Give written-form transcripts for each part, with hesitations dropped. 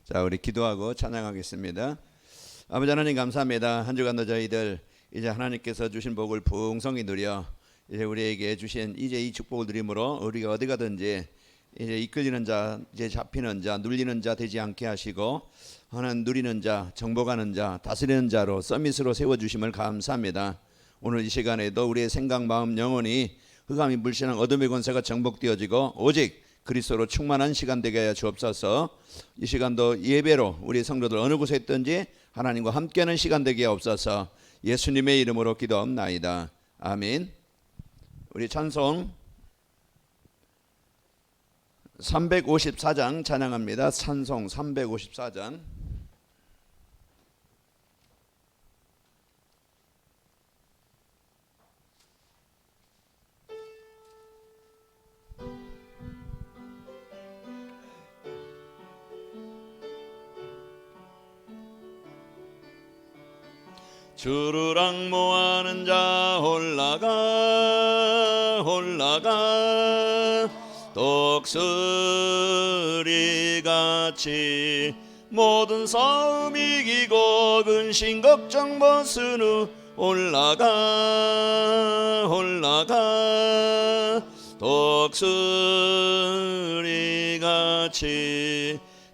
자, 우리 기도하고 찬양하겠습니다. 아버지 하나님 감사합니다. 한 주간도 저희들 이제 하나님께서 주신 복을 풍성히 누려 이제 우리에게 주신 이제 이 축복을 누림으로 우리가 어디 가든지 이제 이끌리는 자, 이제 잡히는 자, 눌리는 자 되지 않게 하시고 하나님 누리는 자, 정복하는 자, 다스리는 자로 서밋으로 세워주심을 감사합니다. 오늘 이 시간에도 우리의 생각, 마음, 영혼이 흑암이 물씬한 어둠의 권세가 정복되어지고 오직 그리스도로 충만한 시간 되게 하여 주옵소서. 이 시간도 예배로 우리 성도들 어느 곳에 있든지 하나님과 함께하는 시간 되게 하옵소서. 예수님의 이름으로 기도합나이다. 아멘. 우리 찬송 354장 찬양합니다. 찬송 354장. 주를 앙모하는 자 올라가 독수리같이 모든 싸움 이기고 근심 걱정 벗은 후 올라가 독수리같이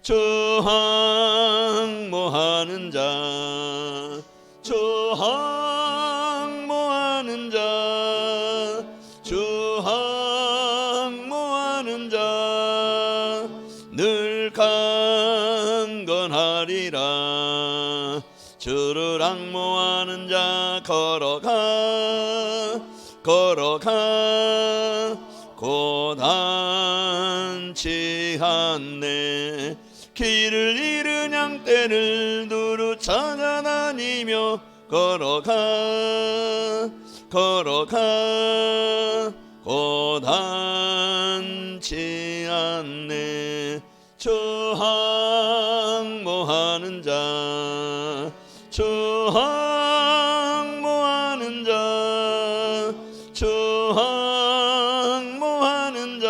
주 앙모하는 자 주 항모하는 자, 주 항모하는 자, 늘 강건하리라. 주를 항모하는 자 걸어가 고단치 않네. 길을 잃은 양떼를 두루 찾아다니며 걸어가 고단치 않네. 주 항모하는 자, 주 항모하는 자, 주 항모하는 자,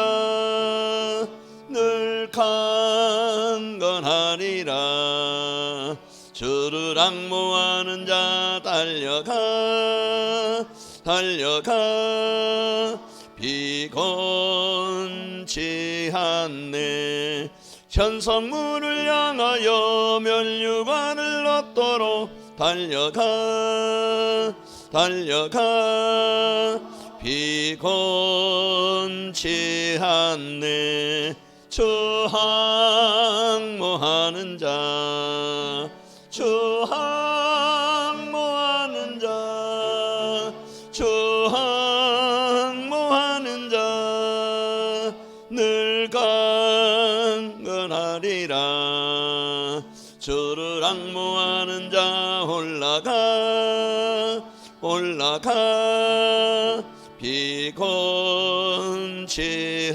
늘 강건하리라. 주를 앙모하는 자 달려가 비곤치 않네. 현성문을 향하여 면류관을 얻도록 달려가 비곤치 않네. 주 항모하는 자, 주 항모하는 자, 주 항모하는 자, 늘 강건하리라. 주를 항모하는 자 올라가 비곤치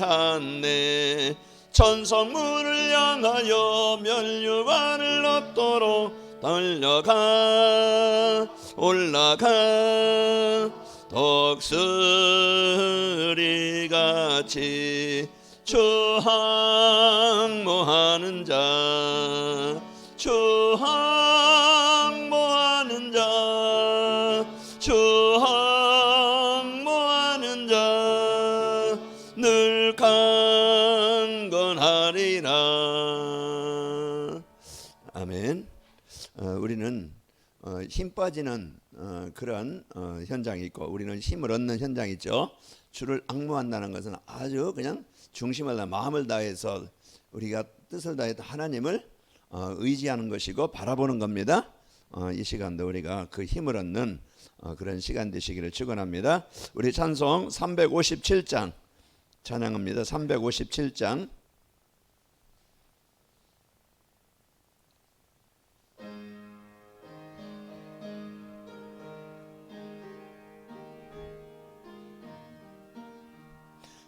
않네. 천성문을 향하여 면류관을 얻도록 달려가 올라가 독수리같이 주 항모하는 자, 주 항모하는 자, 주 항모하는 자, 늘 강건하리라. 아멘. 우리는 힘 빠지는 그런 현장이 있고 우리는 힘을 얻는 현장이 있죠. 주를 앙모한다는 것은 아주 그냥 중심을 다 마음을 다해서 우리가 뜻을 다해서 하나님을 의지하는 것이고 바라보는 겁니다. 이 시간도 우리가 그 힘을 얻는 그런 시간 되시기를 축원합니다. 우리 찬송 357장 찬양합니다. 357장.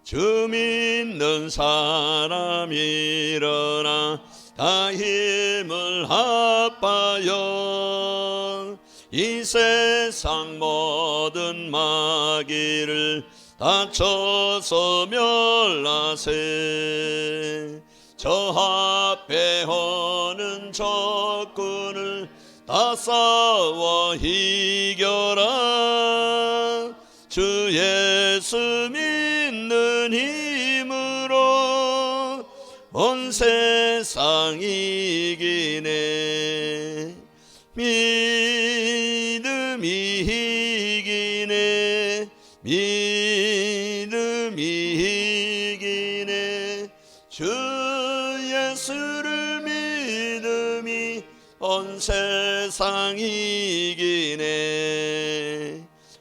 주 믿는 사람 일어나 다 힘을 합하여 이 세상 모든 마귀를 다쳐서 멸하세. 저 앞에 오는 적군을 다 싸워 이겨라. 주 예수 믿는 힘으로 온 세상 이기네. 믿음이 이기네. 믿음이 이기네. 주 예수를 믿음이 온 세상 이기네.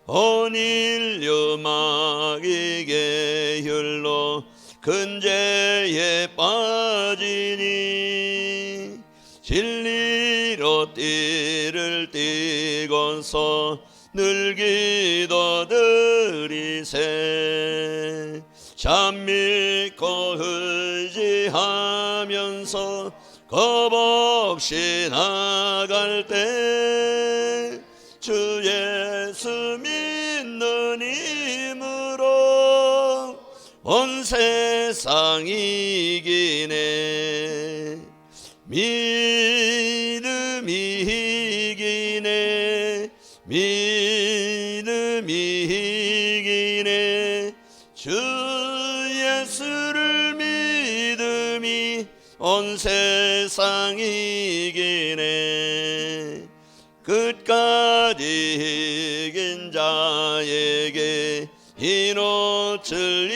온 인류 마귀의 혈로 근죄에 빠지니 진리로 띠를 띠고서 늘 기도드리세. 참 믿고 의지하면서 겁없이 나갈 때 주 예수 믿는 힘으로 온 세상 이기네. 믿음이 이기네. 믿음이 이기네. 주 예수를 믿음이 온 세상 이기네. 끝까지 이긴 자에게 흰 옷을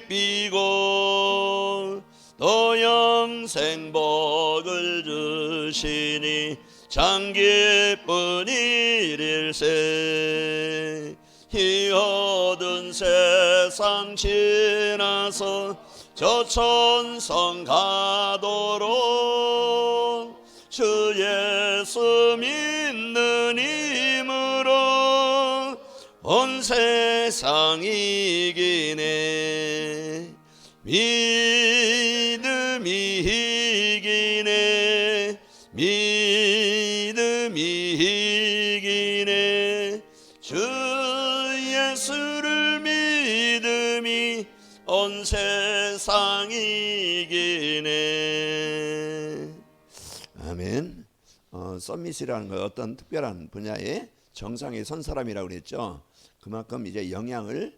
입히고 또 영생 복을 주시니 참 기쁜 일일세. 이 어두운 세상 지나서 저 천성 가도록 주 예수 믿는 힘으로 온 세상 이기네. 믿음이 이기네. 믿음이 이기네. 주 예수를 믿음이 온 세상 이기네. 아멘. 서밋이라는 건 어떤 특별한 분야의 정상에 선 사람이라고 그랬죠. 그만큼 이제 영향을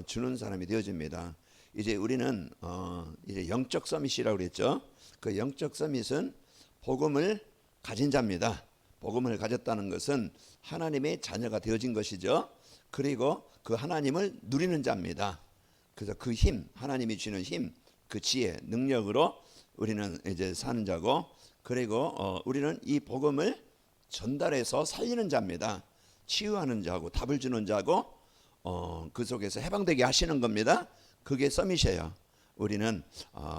주는 사람이 되어집니다. 이제 우리는 이제 영적 서밋이라고 그랬죠. 그 영적 서밋은 복음을 가진 자입니다. 복음을 가졌다는 것은 하나님의 자녀가 되어진 것이죠. 그리고 그 하나님을 누리는 자입니다. 그래서 그 힘, 하나님이 주는 힘, 그 지혜, 능력으로 우리는 이제 사는 자고, 그리고 우리는 이 복음을 전달해서 살리는 자입니다. 치유하는 자고 답을 주는 자고 그 속에서 해방되게 하시는 겁니다. 그게 서밋이에요. 우리는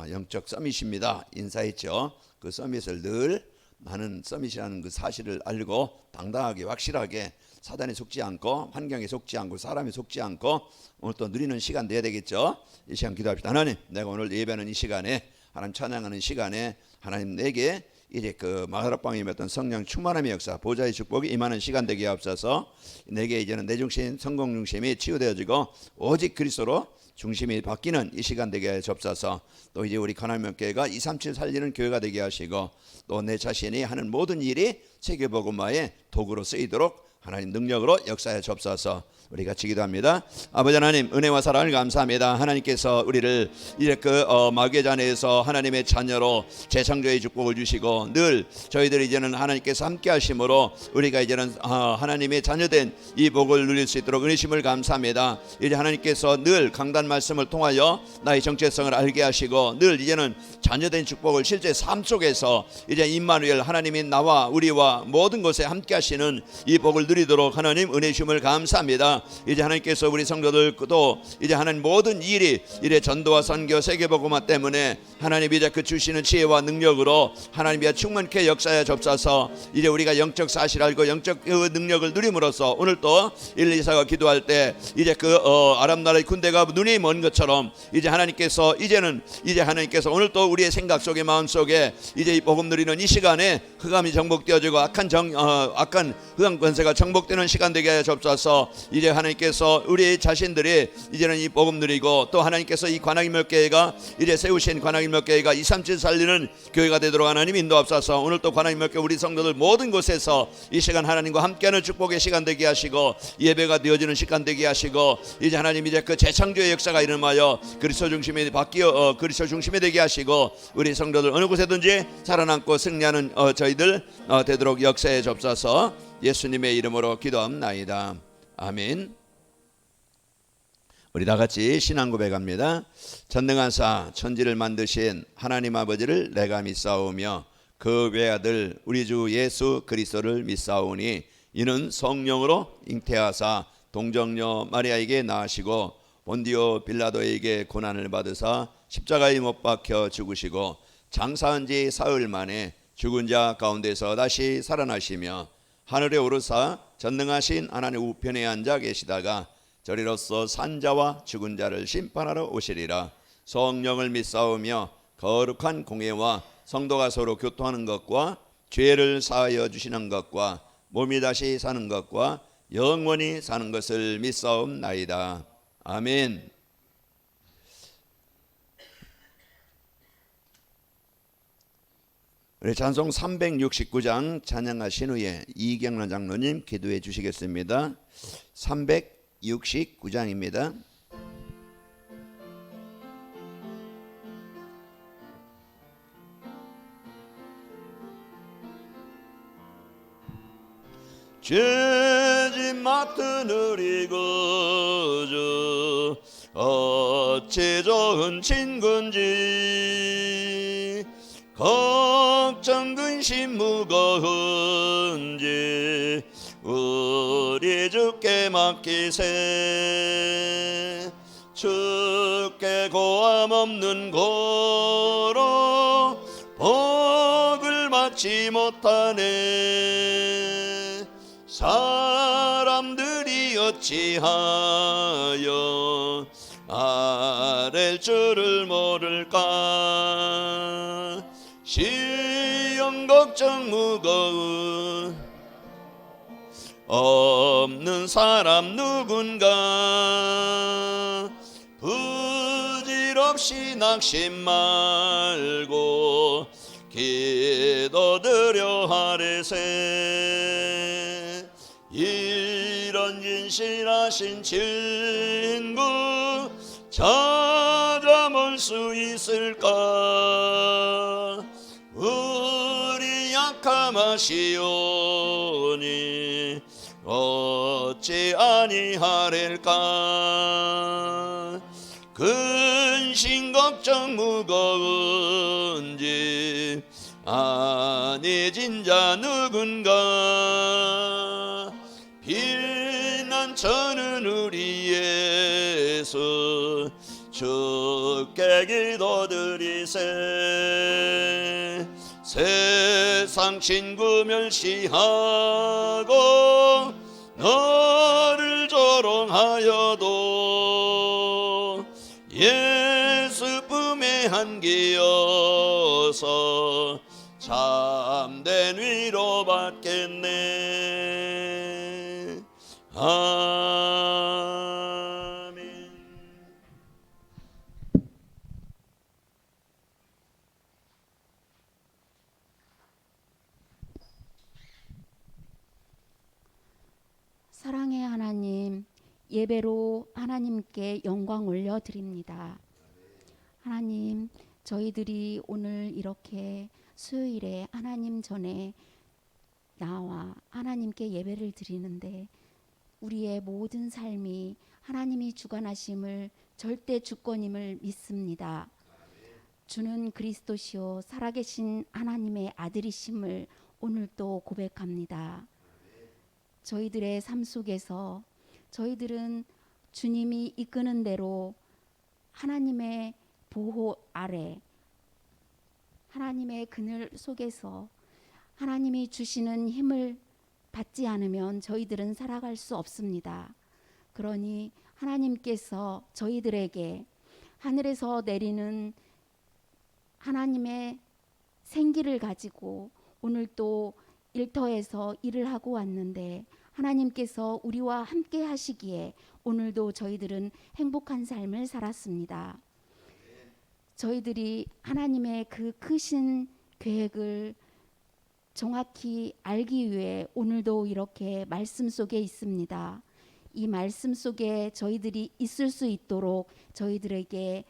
영적 서밋입니다. 인사했죠. 그 서밋을 늘 나는 서밋이라는 그 사실을 알고 당당하게 확실하게 사단에 속지 않고 환경에 속지 않고 사람에 속지 않고 오늘 또 누리는 시간 돼야 되겠죠. 이 시간 기도합시다. 하나님, 내가 오늘 예배하는 이 시간에, 하나님 찬양하는 시간에 하나님 내게 이제 그 마가라방에 임했던 성령 충만함의 역사, 보좌의 축복이 임하는 시간 되게 하옵소서. 내게 이제는 내 중심, 성공 중심이 치유되어지고 오직 그리스도로 중심이 바뀌는 이 시간 되게 하옵소서. 또 이제 우리 하나님의 교회가 237 살리는 교회가 되게 하시고, 또 내 자신이 하는 모든 일이 세계복음화의 도구로 쓰이도록 하나님 능력으로 역사해 주옵소서. 우리 같이 기도합니다. 아버지 하나님, 은혜와 사랑을 감사합니다. 하나님께서 우리를 이제 그 마귀의 잔에서 하나님의 자녀로 재창조의 축복을 주시고, 늘 저희들이 이제는 하나님께서 함께 하심으로 우리가 이제는 하나님의 자녀된 이 복을 누릴 수 있도록 은혜심을 감사합니다. 이제 하나님께서 늘 강단 말씀을 통하여 나의 정체성을 알게 하시고, 늘 이제는 자녀된 축복을 실제 삶 속에서 이제 임마누엘 하나님이 나와 우리와 모든 것에 함께 하시는 이 복을 누리도록 하나님 은혜심을 감사합니다. 이제 하나님께서 우리 성도들도 이제 하나님 모든 일이 이제 전도와 선교 세계복음화 때문에 하나님 이제 그 주시는 지혜와 능력으로 하나님이 충만케 역사에 접사서 이제 우리가 영적 사실 알고 영적 능력을 누림으로써 오늘 또 일리사가 기도할 때 이제 그 아람 나라의 군대가 눈이 먼 것처럼 이제 하나님께서 이제는 이제 하나님께서 오늘 또 우리의 생각 속에 마음 속에 이제 이 복음 누리는 이 시간에 흑암이 정복되어지고 악한 흑암 권세가 정복되는 시간 되게 하여 접사서 이제 이제 하나님께서 우리 자신들이 이제는 이 복음 누리고 또 하나님께서 이 관악인묘교회가 이제 세우신 관악인묘교회가 237 살리는 교회가 되도록 하나님 인도하옵소서. 오늘 또 관악인묘교회 우리 성도들 모든 곳에서 이 시간 하나님과 함께하는 축복의 시간 되게 하시고 예배가 되어지는 시간 되게 하시고 이제 하나님 이제 그 재창조의 역사가 일어나여 그리스도 중심에 바뀌어 그리스도 중심에 되게 하시고 우리 성도들 어느 곳에든지 살아남고 승리하는 저희들 되도록 역사에 접사서 예수님의 이름으로 기도합나이다. 아멘. 우리 다 같이 신앙 고백합니다. 전능하사 천지를 만드신 하나님 아버지를 내가 믿사오며 그 외아들 우리 주 예수 그리스도를 믿사오니 이는 성령으로 잉태하사 동정녀 마리아에게 낳으시고 본디오 빌라도에게 고난을 받으사 십자가에 못 박혀 죽으시고 장사한 지 사흘 만에 죽은 자 가운데서 다시 살아나시며 하늘에 오르사 전능하신 하나님 우편에 앉아 계시다가 저리로서 산자와 죽은 자를 심판하러 오시리라. 성령을 믿사오며 거룩한 공예와 성도가 서로 교통하는 것과 죄를 사하여 주시는 것과 몸이 다시 사는 것과 영원히 사는 것을 믿사옵나이다. 아멘. 우리 찬송 369장 찬양하신 후에 이경란 장로님 기도해 주시겠습니다. 369장입니다. 죄짐 맡은 우리 구주 어찌 좋은 친구인지 걱정 근심 무거운지 우리 주께 맡기세. 주께 고함 없는 고로 복을 받지 못하네. 사람들이 어찌하여 아랠 줄을 모를까. 시험 걱정 무거운 없는 사람 누군가. 부질없이 낙심 말고 기도드려 하래세. 이런 진실하신 친구 찾아볼 수 있을까. 우리 약함하시오니 어찌 아니하릴까. 근심 걱정 무거운지 아니진 자 누군가. 피난처는 우리 예수 주께 기도드리세. 세상 친구 멸시하고 너를 조롱하여도 예수 품에 안기어서 참된 위로 받겠네. 아멘. 사랑의 하나님, 예배로 하나님께 영광 올려드립니다. 하나님, 저희들이 오늘 이렇게 수요일에 하나님 전에 나와 하나님께 예배를 드리는데 우리의 모든 삶이 하나님이 주관하심을 절대 주권임을 믿습니다. 주는 그리스도시요 살아계신 하나님의 아들이심을 오늘 또 고백합니다. 저희들의 삶 속에서 저희들은 주님이 이끄는 대로 하나님의 보호 아래 하나님의 그늘 속에서 하나님이 주시는 힘을 받지 않으면 저희들은 살아갈 수 없습니다. 그러니 하나님께서 저희들에게 하늘에서 내리는 하나님의 생기를 가지고 오늘 또 일터에서 일을 하고 왔는데 하나님께서 우리와 함께 하시기에 오늘도 저희들은 행복한 삶을 살았습니다. 저희들이 하나님의 그 크신 계획을 정확히 알기 위해 오늘도 이렇게 말씀 속에 있습니다. 이 말씀 속에 저희들이 있을 수 있도록 저희들에게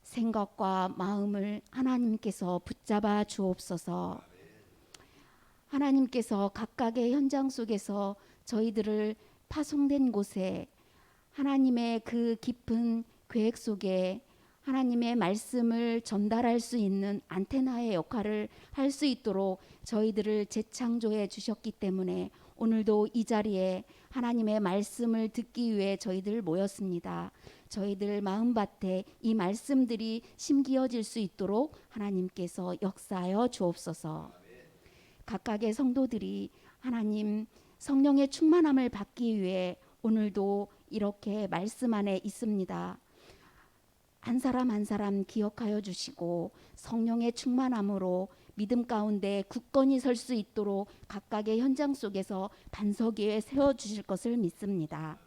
생각과 마음을 하나님께서 붙잡아 주옵소서. 하나님께서 각각의 현장 속에서 저희들을 파송된 곳에 하나님의 그 깊은 계획 속에 하나님의 말씀을 전달할 수 있는 안테나의 역할을 할 수 있도록 저희들을 재창조해 주셨기 때문에 오늘도 이 자리에 하나님의 말씀을 듣기 위해 저희들 모였습니다. 저희들 마음밭에 이 말씀들이 심기어질 수 있도록 하나님께서 역사하여 주옵소서. 각각의 성도들이 하나님 성령의 충만함을 받기 위해 오늘도 이렇게 말씀 안에 있습니다. 한 사람 한 사람 기억하여 주시고 성령의 충만함으로 믿음 가운데 굳건히 설 수 있도록 각각의 현장 속에서 반석 위에 세워주실 것을 믿습니다.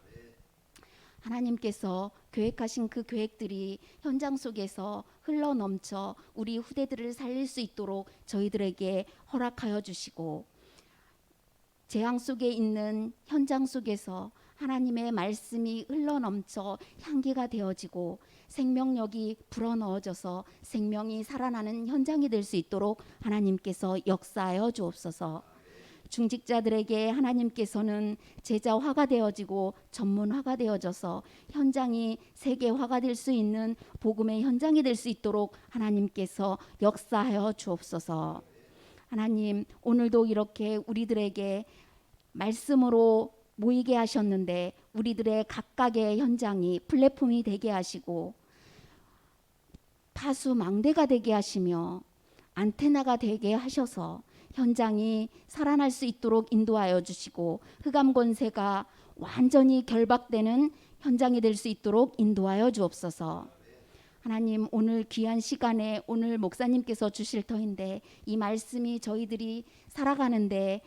하나님께서 계획하신 그 계획들이 현장 속에서 흘러넘쳐 우리 후대들을 살릴 수 있도록 저희들에게 허락하여 주시고 재앙 속에 있는 현장 속에서 하나님의 말씀이 흘러넘쳐 향기가 되어지고 생명력이 불어넣어져서 생명이 살아나는 현장이 될 수 있도록 하나님께서 역사하여 주옵소서. 중직자들에게 하나님께서는 제자화가 되어지고 전문화가 되어져서 현장이 세계화가 될 수 있는 복음의 현장이 될 수 있도록 하나님께서 역사하여 주옵소서. 하나님, 오늘도 이렇게 우리들에게 말씀으로 모이게 하셨는데 우리들의 각각의 현장이 플랫폼이 되게 하시고 파수망대가 되게 하시며 안테나가 되게 하셔서 현장이 살아날 수 있도록 인도하여 주시고 흑암 권세가 완전히 결박되는 현장이 될 수 있도록 인도하여 주옵소서. 하나님, 오늘 귀한 시간에 오늘 목사님께서 주실 터인데 이 말씀이 저희들이 살아가는데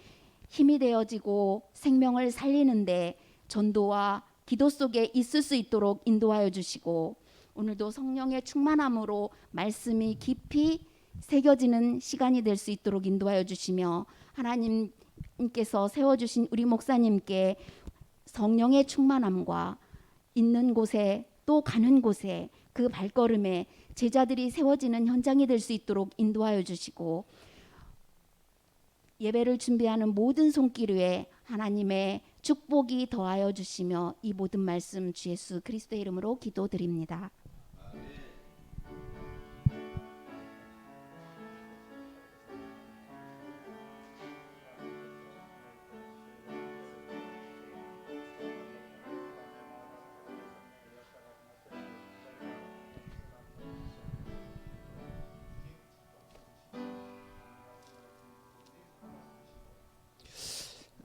힘이 되어지고 생명을 살리는데 전도와 기도 속에 있을 수 있도록 인도하여 주시고 오늘도 성령의 충만함으로 말씀이 깊이 새겨지는 시간이 될 수 있도록 인도하여 주시며 하나님께서 세워주신 우리 목사님께 성령의 충만함과 있는 곳에 또 가는 곳에 그 발걸음에 제자들이 세워지는 현장이 될 수 있도록 인도하여 주시고 예배를 준비하는 모든 손길 위에 하나님의 축복이 더하여 주시며 이 모든 말씀 주 예수 그리스도의 이름으로 기도드립니다.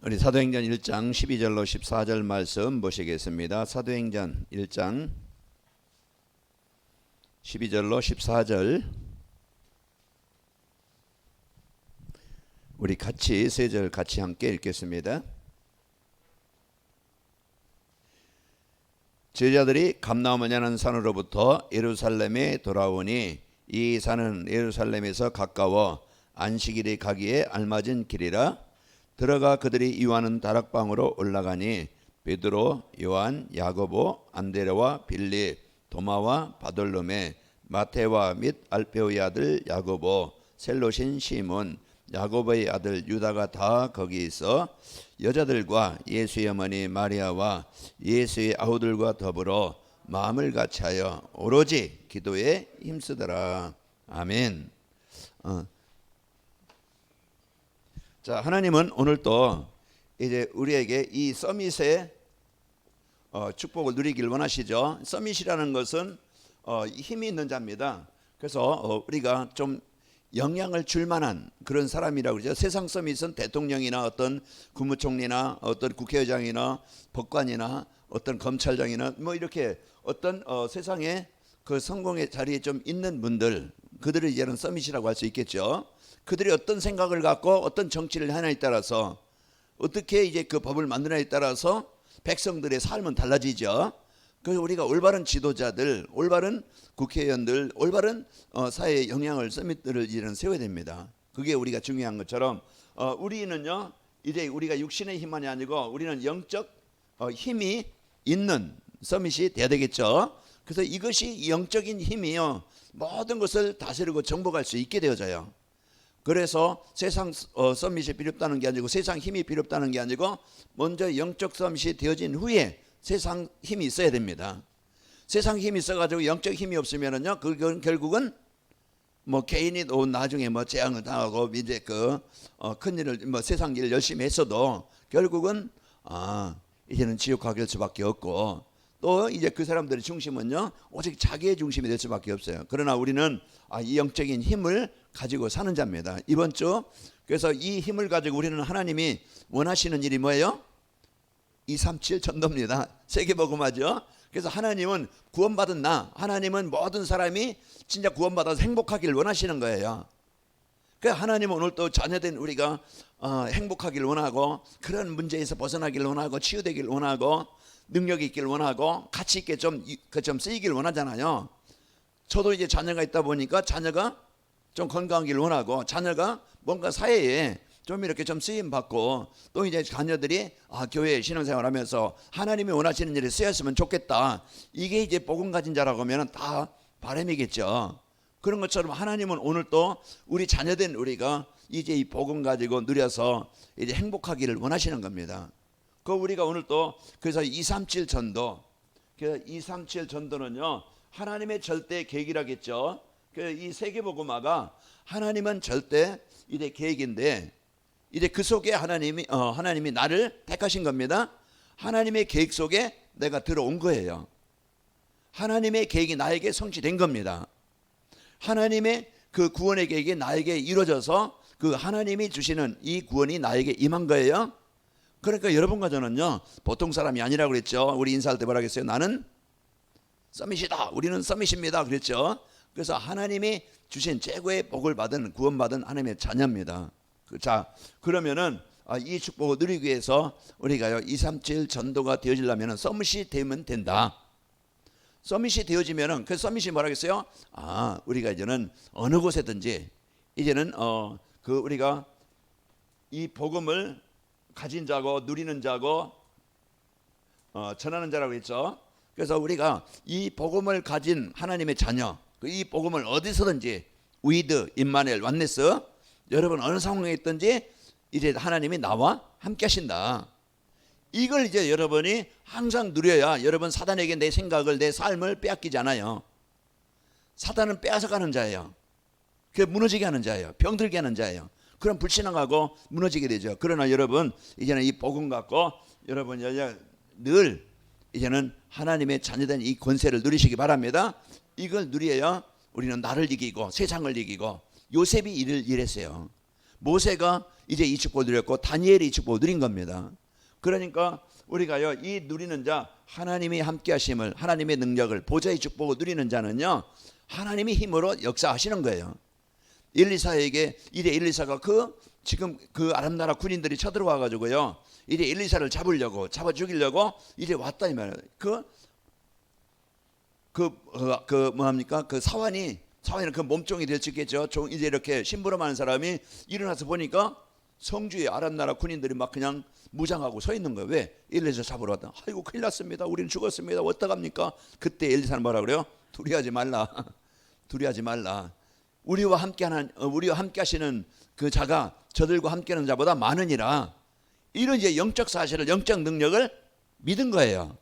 우리 사도행전 1장 12절로 14절 말씀 보시겠습니다. 사도행전 1장 12절로 14절 우리 같이 세 절 같이 함께 읽겠습니다. 제자들이 감나움이라는 산으로부터 예루살렘에 돌아오니 이 산은 예루살렘에서 가까워 안식일에 가기에 알맞은 길이라. 들어가 그들이 이유하는 다락방으로 올라가니 베드로, 요한, 야고보, 안드레와 빌립, 도마와 바돌로메, 마테와 및 알페오의 아들 야고보, 셀롯인 시몬, 야고보의 아들 유다가 다 거기 있어 여자들과 예수의 어머니 마리아와 예수의 아우들과 더불어 마음을 같이하여 오로지 기도에 힘쓰더라. 아멘. 자, 하나님은 오늘 또 이제 우리에게 이 서밋의 축복을 누리길 원하시죠. 서밋이라는 것은 힘이 있는 자입니다. 그래서 우리가 좀 영향을 줄 만한 그런 사람이라고 그러죠. 세상 서밋은 대통령이나 어떤 국무총리나 어떤 국회의장이나 법관이나 어떤 검찰장이나 뭐 이렇게 어떤 세상에 그 성공의 자리에 좀 있는 분들, 그들을 이제는 서밋이라고 할 수 있겠죠. 그들이 어떤 생각을 갖고 어떤 정치를 하냐에 따라서 어떻게 이제 그 법을 만드냐에 따라서 백성들의 삶은 달라지죠. 그래서 우리가 올바른 지도자들, 올바른 국회의원들, 올바른 사회에 영향을 서밋들을 이제는 세워야 됩니다. 그게 우리가 중요한 것처럼 우리는요 이제 우리가 육신의 힘만이 아니고 우리는 영적 힘이 있는 서밋이 돼야 되겠죠. 그래서 이것이 영적인 힘이요 모든 것을 다스리고 정복할 수 있게 되어져요. 그래서 세상 서밋이 필요 없다는 게 아니고 세상 힘이 필요 없다는 게 아니고 먼저 영적 서밋이 되어진 후에 세상 힘이 있어야 됩니다. 세상 힘이 있어가지고 영적 힘이 없으면은요 그건 결국은 뭐 개인이 또 나중에 뭐 재앙을 당하고 이제 큰 일을 뭐 세상 일을 열심히 했어도 결국은 이제는 지옥 가길 수밖에 없고 또 이제 그 사람들의 중심은요 오직 자기의 중심이 될 수밖에 없어요. 그러나 우리는 이 영적인 힘을 가지고 사는 자입니다. 이번 주 그래서 이 힘을 가지고 우리는 하나님이 원하시는 일이 뭐예요? 237 전도입니다. 세계복음화죠. 그래서 하나님은 구원받은 하나님은 모든 사람이 진짜 구원받아서 행복하기를 원하시는 거예요. 그래서 하나님은 오늘 또 자녀된 우리가 행복하기를 원하고 그런 문제에서 벗어나기를 원하고 치유되기를 원하고 능력이 있기를 원하고 가치 있게 좀 쓰이기를 원하잖아요. 저도 이제 자녀가 있다 보니까 자녀가 좀 건강하기를 원하고 자녀가 뭔가 사회에 좀 이렇게 좀 쓰임 받고 또 이제 자녀들이 교회에 신앙생활하면서 하나님이 원하시는 일에 쓰였으면 좋겠다. 이게 이제 복음 가진 자라고 하면 다 바람이겠죠. 그런 것처럼 하나님은 오늘 또 우리 자녀된 우리가 이제 이 복음 가지고 누려서 이제 행복하기를 원하시는 겁니다. 그 우리가 오늘 또 그래서 237 전도, 그 237 전도는요 하나님의 절대 계획이라겠죠. 이 세계복음화가 하나님은 절대 이제 계획인데 이제 그 속에 하나님이 나를 택하신 겁니다. 하나님의 계획 속에 내가 들어온 거예요. 하나님의 계획이 나에게 성취된 겁니다. 하나님의 그 구원의 계획이 나에게 이루어져서 그 하나님이 주시는 이 구원이 나에게 임한 거예요. 그러니까 여러분과 저는요 보통 사람이 아니라고 그랬죠. 우리 인사할 때 뭐라 그랬어요? 나는 서밋이다. 우리는 서밋입니다. 그랬죠. 그래서 하나님이 주신 최고의 복을 받은 구원받은 하나님의 자녀입니다. 자 그러면은 이 축복을 누리기 위해서 우리가요 237 전도가 되어지려면 서밋이 되면 된다. 서밋이 되어지면은 그 서밋이 뭐라겠어요? 우리가 이제는 어느 곳에든지 이제는 우리가 이 복음을 가진 자고 누리는 자고 전하는 자라고 했죠. 그래서 우리가 이 복음을 가진 하나님의 자녀, 이 복음을 어디서든지 위드, 임마누엘, 완네스 여러분 어느 상황에 있든지 이제 하나님이 나와 함께 하신다. 이걸 이제 여러분이 항상 누려야 여러분 사단에게 내 생각을 내 삶을 빼앗기지 않아요. 사단은 빼앗아가는 자예요. 그게 무너지게 하는 자예요. 병들게 하는 자예요. 그럼 불신앙하고 무너지게 되죠. 그러나 여러분 이제는 이 복음 갖고 여러분 늘 이제는 하나님의 자녀된 이 권세를 누리시기 바랍니다. 이걸 누려야 우리는 나를 이기고 세상을 이기고 요셉이 이를 일했어요. 모세가 이제 이 축복을 누렸고 다니엘이 이 축복을 누린 겁니다. 그러니까 우리가요 이 누리는 자 하나님이 함께 하심을 하나님의 능력을 보좌의 축복을 누리는 자는요 하나님의 힘으로 역사하시는 거예요. 엘리사에게 이제 엘리사가 지금 그 아람 나라 군인들이 쳐들어와 가지고요 이제 엘리사를 잡아 죽이려고 이제 왔다 이 말이에요. 그 사환은 그 몸종이 될 수 있겠죠. 이제 이렇게 심부름하는 사람이 일어나서 보니까 성주의 아람 나라 군인들이 막 그냥 무장하고 서 있는 거예요. 왜? 엘리사 잡으러 왔다. 아이고 큰일 났습니다. 우리는 죽었습니다. 어떡합니까? 그때 엘리사는 뭐라 그래요? 두려워하지 말라. 두려워하지 말라. 우리와 함께 하시는 그 자가 저들과 함께하는 자보다 많으니라. 이런 이제 영적 사실을 영적 능력을 믿은 거예요.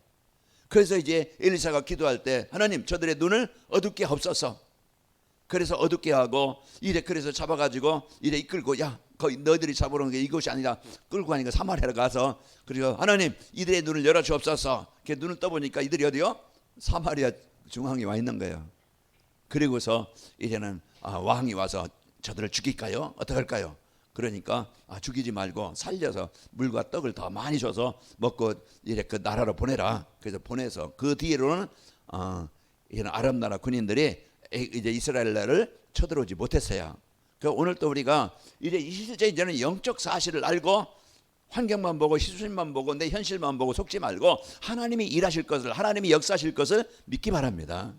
그래서 이제 엘리사가 기도할 때 하나님 저들의 눈을 어둡게 하옵소서. 그래서 어둡게 하고 이래 그래서 잡아가지고 이래 이끌고 거기 너희들이 잡으러 온 게 이것이 아니라 끌고 가니까 사마리아로 가서 그리고 하나님 이들의 눈을 열어 주옵소서. 이렇게 눈을 떠보니까 이들이 어디요? 사마리아 중앙에 와 있는 거예요. 그리고서 이제는 왕이 와서 저들을 죽일까요? 어떻게 할까요? 그러니까 죽이지 말고 살려서 물과 떡을 더 많이 줘서 먹고 이제 그 나라로 보내라. 그래서 보내서 그 뒤로는 이제는 아람 나라 군인들이 이제 이스라엘 나라를 쳐들어오지 못했어요. 그 오늘 또 우리가 이제 실제 이제는 영적 사실을 알고 환경만 보고 시수님만 보고 내 현실만 보고 속지 말고 하나님이 일하실 것을, 하나님이 역사하실 것을 믿기 바랍니다.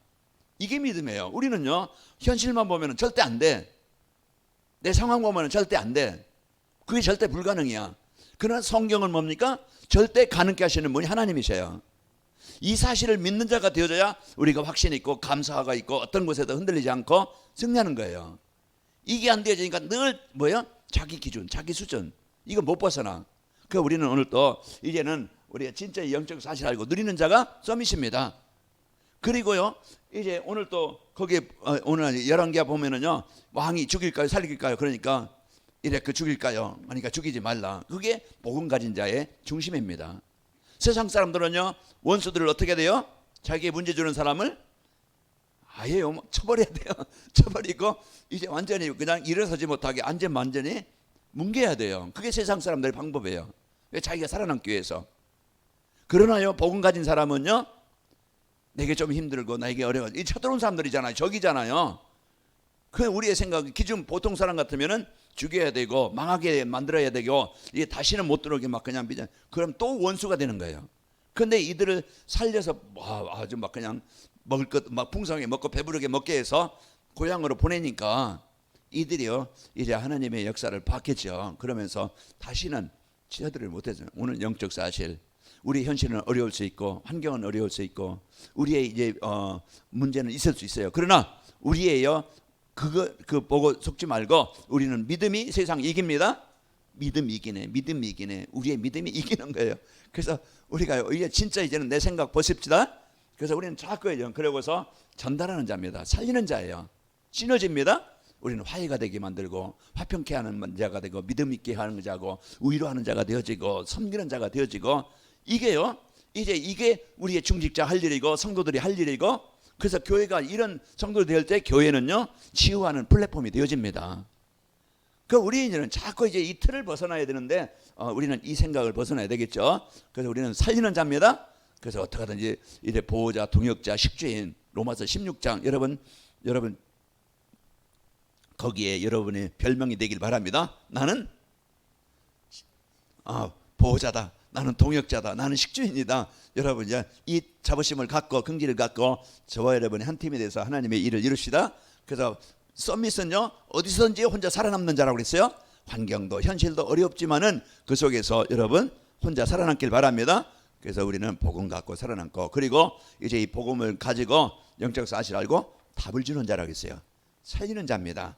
이게 믿음이에요. 우리는요, 현실만 보면 절대 안 돼. 내 상황 보면 절대 안 돼. 그게 절대 불가능이야. 그러나 성경은 뭡니까? 절대 가능케 하시는 분이 하나님이세요. 이 사실을 믿는 자가 되어져야 우리가 확신이 있고 감사가 있고 어떤 곳에도 흔들리지 않고 승리하는 거예요. 이게 안 되어지니까 늘 뭐요? 자기 기준, 자기 수준. 이거 못 벗어나. 그 우리는 오늘 또 이제는 우리가 진짜 영적 사실 알고 누리는 자가 서밋입니다. 그리고요, 이제 오늘 또 거기에 오늘 열왕기하 보면은요, 왕이 죽일까요, 살릴까요? 그러니까 이래 그 죽일까요? 그러니까 죽이지 말라. 그게 복음 가진 자의 중심입니다. 세상 사람들은요, 원수들을 어떻게 돼요? 자기의 문제 주는 사람을 아예 쳐버려야 돼요. 쳐버리고 이제 완전히 그냥 일어서지 못하게 완전히 뭉개야 돼요. 그게 세상 사람들의 방법이에요. 자기가 살아남기 위해서. 그러나요, 복음 가진 사람은요, 내게 좀 힘들고 나에게 어려워. 이 쳐들어온 사람들이잖아요. 적이잖아요. 그 우리의 생각 기준 보통 사람 같으면은 죽여야 되고 망하게 만들어야 되고 이게 다시는 못 들어오게 막 그냥 비전. 그럼 또 원수가 되는 거예요. 그런데 이들을 살려서 아주 막 그냥 먹을 것 막 풍성하게 먹고 배부르게 먹게 해서 고향으로 보내니까 이들이요 이제 하나님의 역사를 받겠죠. 그러면서 다시는 치어들을 못해서 오늘 영적 사실. 우리 현실은 어려울 수 있고 환경은 어려울 수 있고 우리의 이제 문제는 있을 수 있어요. 그러나 우리의요 그 보고 속지 말고 우리는 믿음이 세상 이깁니다. 믿음이 이기네. 우리의 믿음이 이기는 거예요. 그래서 우리가 이제 진짜 이제는 내 생각 벗읍시다. 그래서 우리는 자꾸 그러고서 전달하는 자입니다. 살리는 자예요. 시너지입니다. 우리는 화해가 되게 만들고 화평케 하는 자가 되고 믿음 있게 하는 자고 위로하는 자가 되어지고 섬기는 자가 되어지고 이게요. 이제 이게 우리의 중직자 할 일이고 성도들이 할 일이고 그래서 교회가 이런 성도들이 될 때 교회는요 치유하는 플랫폼이 되어집니다. 그 우리는 자꾸 이제 이 틀을 벗어나야 되는데 우리는 이 생각을 벗어나야 되겠죠. 그래서 우리는 살리는 자입니다. 그래서 어떻게 하든지 이제 보호자, 동역자, 식주인 로마서 16장 여러분 거기에 여러분의 별명이 되길 바랍니다. 나는 보호자다. 나는 동역자다. 나는 식주인이다. 여러분 이제 이 자부심을 갖고 긍지를 갖고 저와 여러분이 한 팀이 돼서 하나님의 일을 이룹시다. 그래서 서밋은요 어디서든지 혼자 살아남는 자라고 그랬어요. 환경도 현실도 어렵지만은 그 속에서 여러분 혼자 살아남길 바랍니다. 그래서 우리는 복음 갖고 살아남고 그리고 이제 이 복음을 가지고 영적 사실 알고 답을 주는 자라고 했어요. 살리는 자입니다.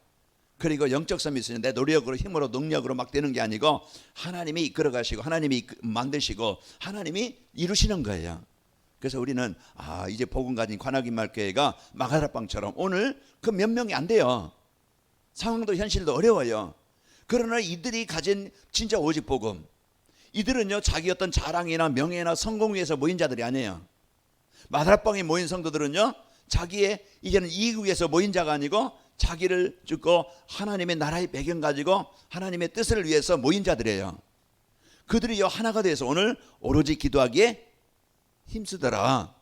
그리고 영적 서밋은 내 노력으로 힘으로 능력으로 막 되는 게 아니고 하나님이 이끌어 가시고 하나님이 만드시고 하나님이 이루시는 거예요. 그래서 우리는 이제 복음 가진 관악인말교회가 마가다방처럼 오늘 그 몇 명이 안 돼요. 상황도 현실도 어려워요. 그러나 이들이 가진 진짜 오직 복음, 이들은요 자기 어떤 자랑이나 명예나 성공 위해서 모인 자들이 아니에요. 마가다방에 모인 성도들은요 자기의 이제는 이익 위해서 모인 자가 아니고 자기를 죽고 하나님의 나라의 배경 가지고 하나님의 뜻을 위해서 모인 자들이에요. 그들이 하나가 돼서 오늘 오로지 기도하기에 힘쓰더라.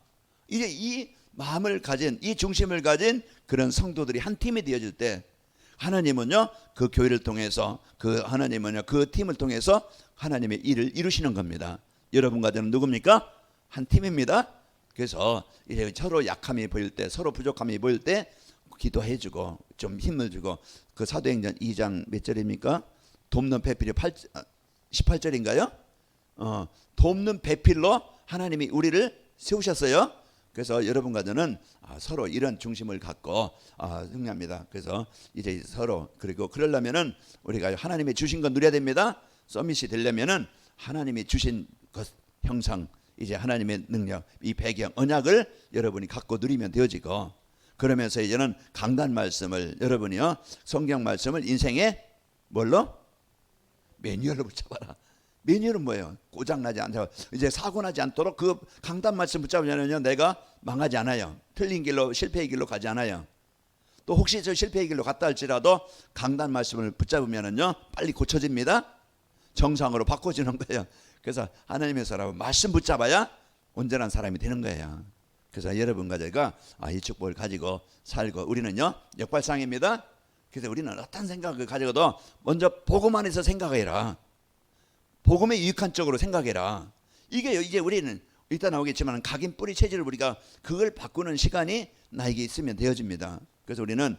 이제 이 마음을 가진 이 중심을 가진 그런 성도들이 한 팀이 되어질 때 하나님은요 그 교회를 통해서 그 하나님은요 그 팀을 통해서 하나님의 일을 이루시는 겁니다. 여러분과 저는 누굽니까? 한 팀입니다. 그래서 이제 서로 약함이 보일 때 서로 부족함이 보일 때 기도해주고 좀 힘을 주고 그 사도행전 2장 몇 절입니까? 돕는 배필이 18절인가요? 돕는 배필로 하나님이 우리를 세우셨어요. 그래서 여러분과 저는 서로 이런 중심을 갖고 승리합니다. 그래서 이제 서로 그리고 그러려면은 우리가 하나님이 주신 건 누려야 됩니다. 서밋이 되려면은 하나님이 주신 것 형상 이제 하나님의 능력 이 배경 언약을 여러분이 갖고 누리면 되어지고 그러면서 이제는 강단 말씀을 여러분이요 성경 말씀을 인생의 뭘로? 매뉴얼로 붙잡아라. 매뉴얼은 뭐예요? 고장나지 않도록 이제 사고나지 않도록 그 강단 말씀 붙잡으면요 내가 망하지 않아요. 틀린 길로 실패의 길로 가지 않아요. 또 혹시 저 실패의 길로 갔다 할지라도 강단 말씀을 붙잡으면요 빨리 고쳐집니다. 정상으로 바꿔지는 거예요. 그래서 하나님의 사람은 말씀 붙잡아야 온전한 사람이 되는 거예요. 그래서 여러분과 제가 이 축복을 가지고 살고 우리는요 역발상입니다. 그래서 우리는 어떤 생각을 가지고도 먼저 보고만 해서 생각해라. 복음에 유익한 쪽으로 생각해라. 이게 이제 우리는 이따 나오겠지만 각인 뿌리 체질을 우리가 그걸 바꾸는 시간이 나에게 있으면 되어집니다. 그래서 우리는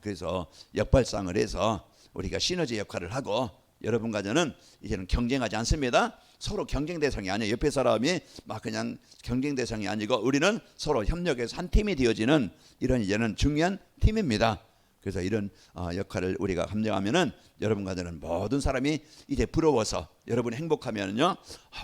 그래서 역발상을 해서 우리가 시너지 역할을 하고 여러분과 저는 이제는 경쟁하지 않습니다. 서로 경쟁 대상이 아니에요. 옆에 사람이 막 그냥 경쟁 대상이 아니고 우리는 서로 협력해서 한 팀이 되어지는 이런 이제는 중요한 팀입니다. 그래서 이런 역할을 우리가 감당하면은 여러분과 저는 모든 사람이 이제 부러워서 여러분이 행복하면요,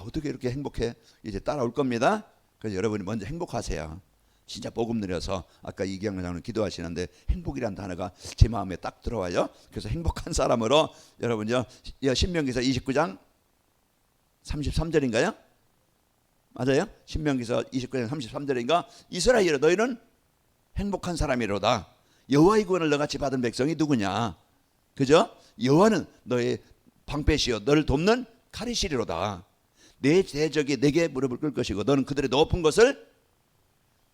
어떻게 이렇게 행복해? 이제 따라올 겁니다. 그래서 여러분이 먼저 행복하세요. 진짜 복음 누려서 아까 이경영 장로님 기도하시는데 행복이란 단어가 제 마음에 딱 들어와요. 그래서 행복한 사람으로 여러분요, 신명기서 29장 33절인가요? 맞아요? 신명기서 29장 33절인가? 이스라엘아 너희는 행복한 사람이로다. 여호와의 구원을 너같이 받은 백성이 누구냐? 그죠? 여호와는 너의 방패시요 너를 돕는 칼이시리로다. 내 대적이 내게 무릎을 꿇을 것이고 너는 그들의 높은 것을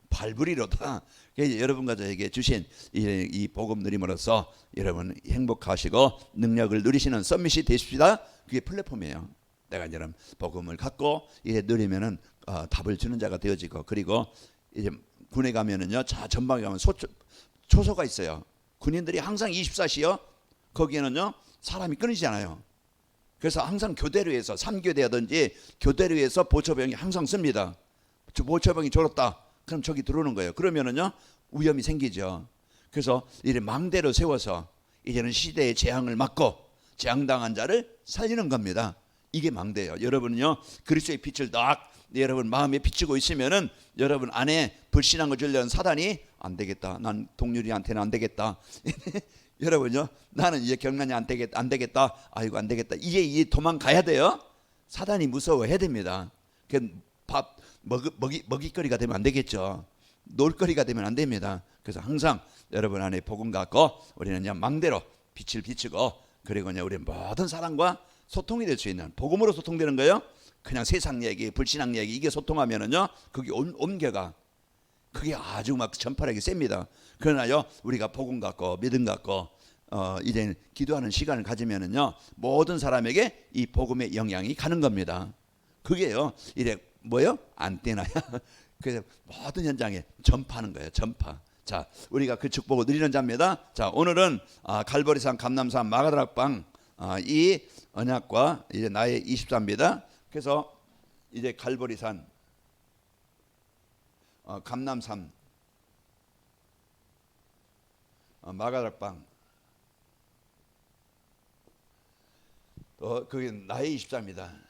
밟으리로다. 여러분과 저에게 주신 이 복음 누림으로써 여러분 행복하시고 능력을 누리시는 썸밋이 되십시다. 그게 플랫폼이에요. 내가 이제 복음을 갖고 이제 누리면은 답을 주는 자가 되어지고, 그리고 이제 군에 가면은요, 자 전방에 가면 초소가 있어요. 군인들이 항상 24시요. 거기에는요 사람이 끊이지 않아요. 그래서 항상 교대로에서 3교대하든지 교대로에서 보초병이 항상 씁니다. 보초병이 졸었다. 그럼 저기 들어오는 거예요. 그러면은요 위험이 생기죠. 그래서 이제 망대로 세워서 이제는 시대의 재앙을 막고 재앙당한 자를 살리는 겁니다. 이게 망대예요. 여러분은요 그리스도의 빛을 딱 여러분 마음에 비추고 있으면은 여러분 안에 불신한 걸 주려는 사단이 안 되겠다. 난 동률이한테는 안 되겠다. 여러분요 나는 이제 경란이 안 되겠다. 아이고 안 되겠다. 이제 도망가야 돼요. 사단이 무서워해야 됩니다. 밥 먹이거리가 되면 안 되겠죠. 놀거리가 되면 안 됩니다. 그래서 항상 여러분 안에 복음 갖고 우리는 그냥 망대로 빛을 비추고, 그리고 우리 모든 사람과 소통이 될 수 있는, 복음으로 소통되는 거예요. 그냥 세상 얘기, 불신앙 얘기 이게 소통하면은요 그게 옮겨가. 그게 아주 막 전파력이 셉니다. 그러나요 우리가 복음 갖고 믿음 갖고 이제 기도하는 시간을 가지면은요 모든 사람에게 이 복음의 영향이 가는 겁니다. 그게요 이래 뭐요? 안테나야. 그래서 모든 현장에 전파하는 거예요. 전파. 자, 우리가 그 축복을 누리는 자입니다. 자, 오늘은 갈보리산, 감남산, 마가다락방 이 언약과 이제 나의 24입니다. 그래서 이제 갈보리산, 감남산, 마가다락방, 또 그게 나의 24입니다.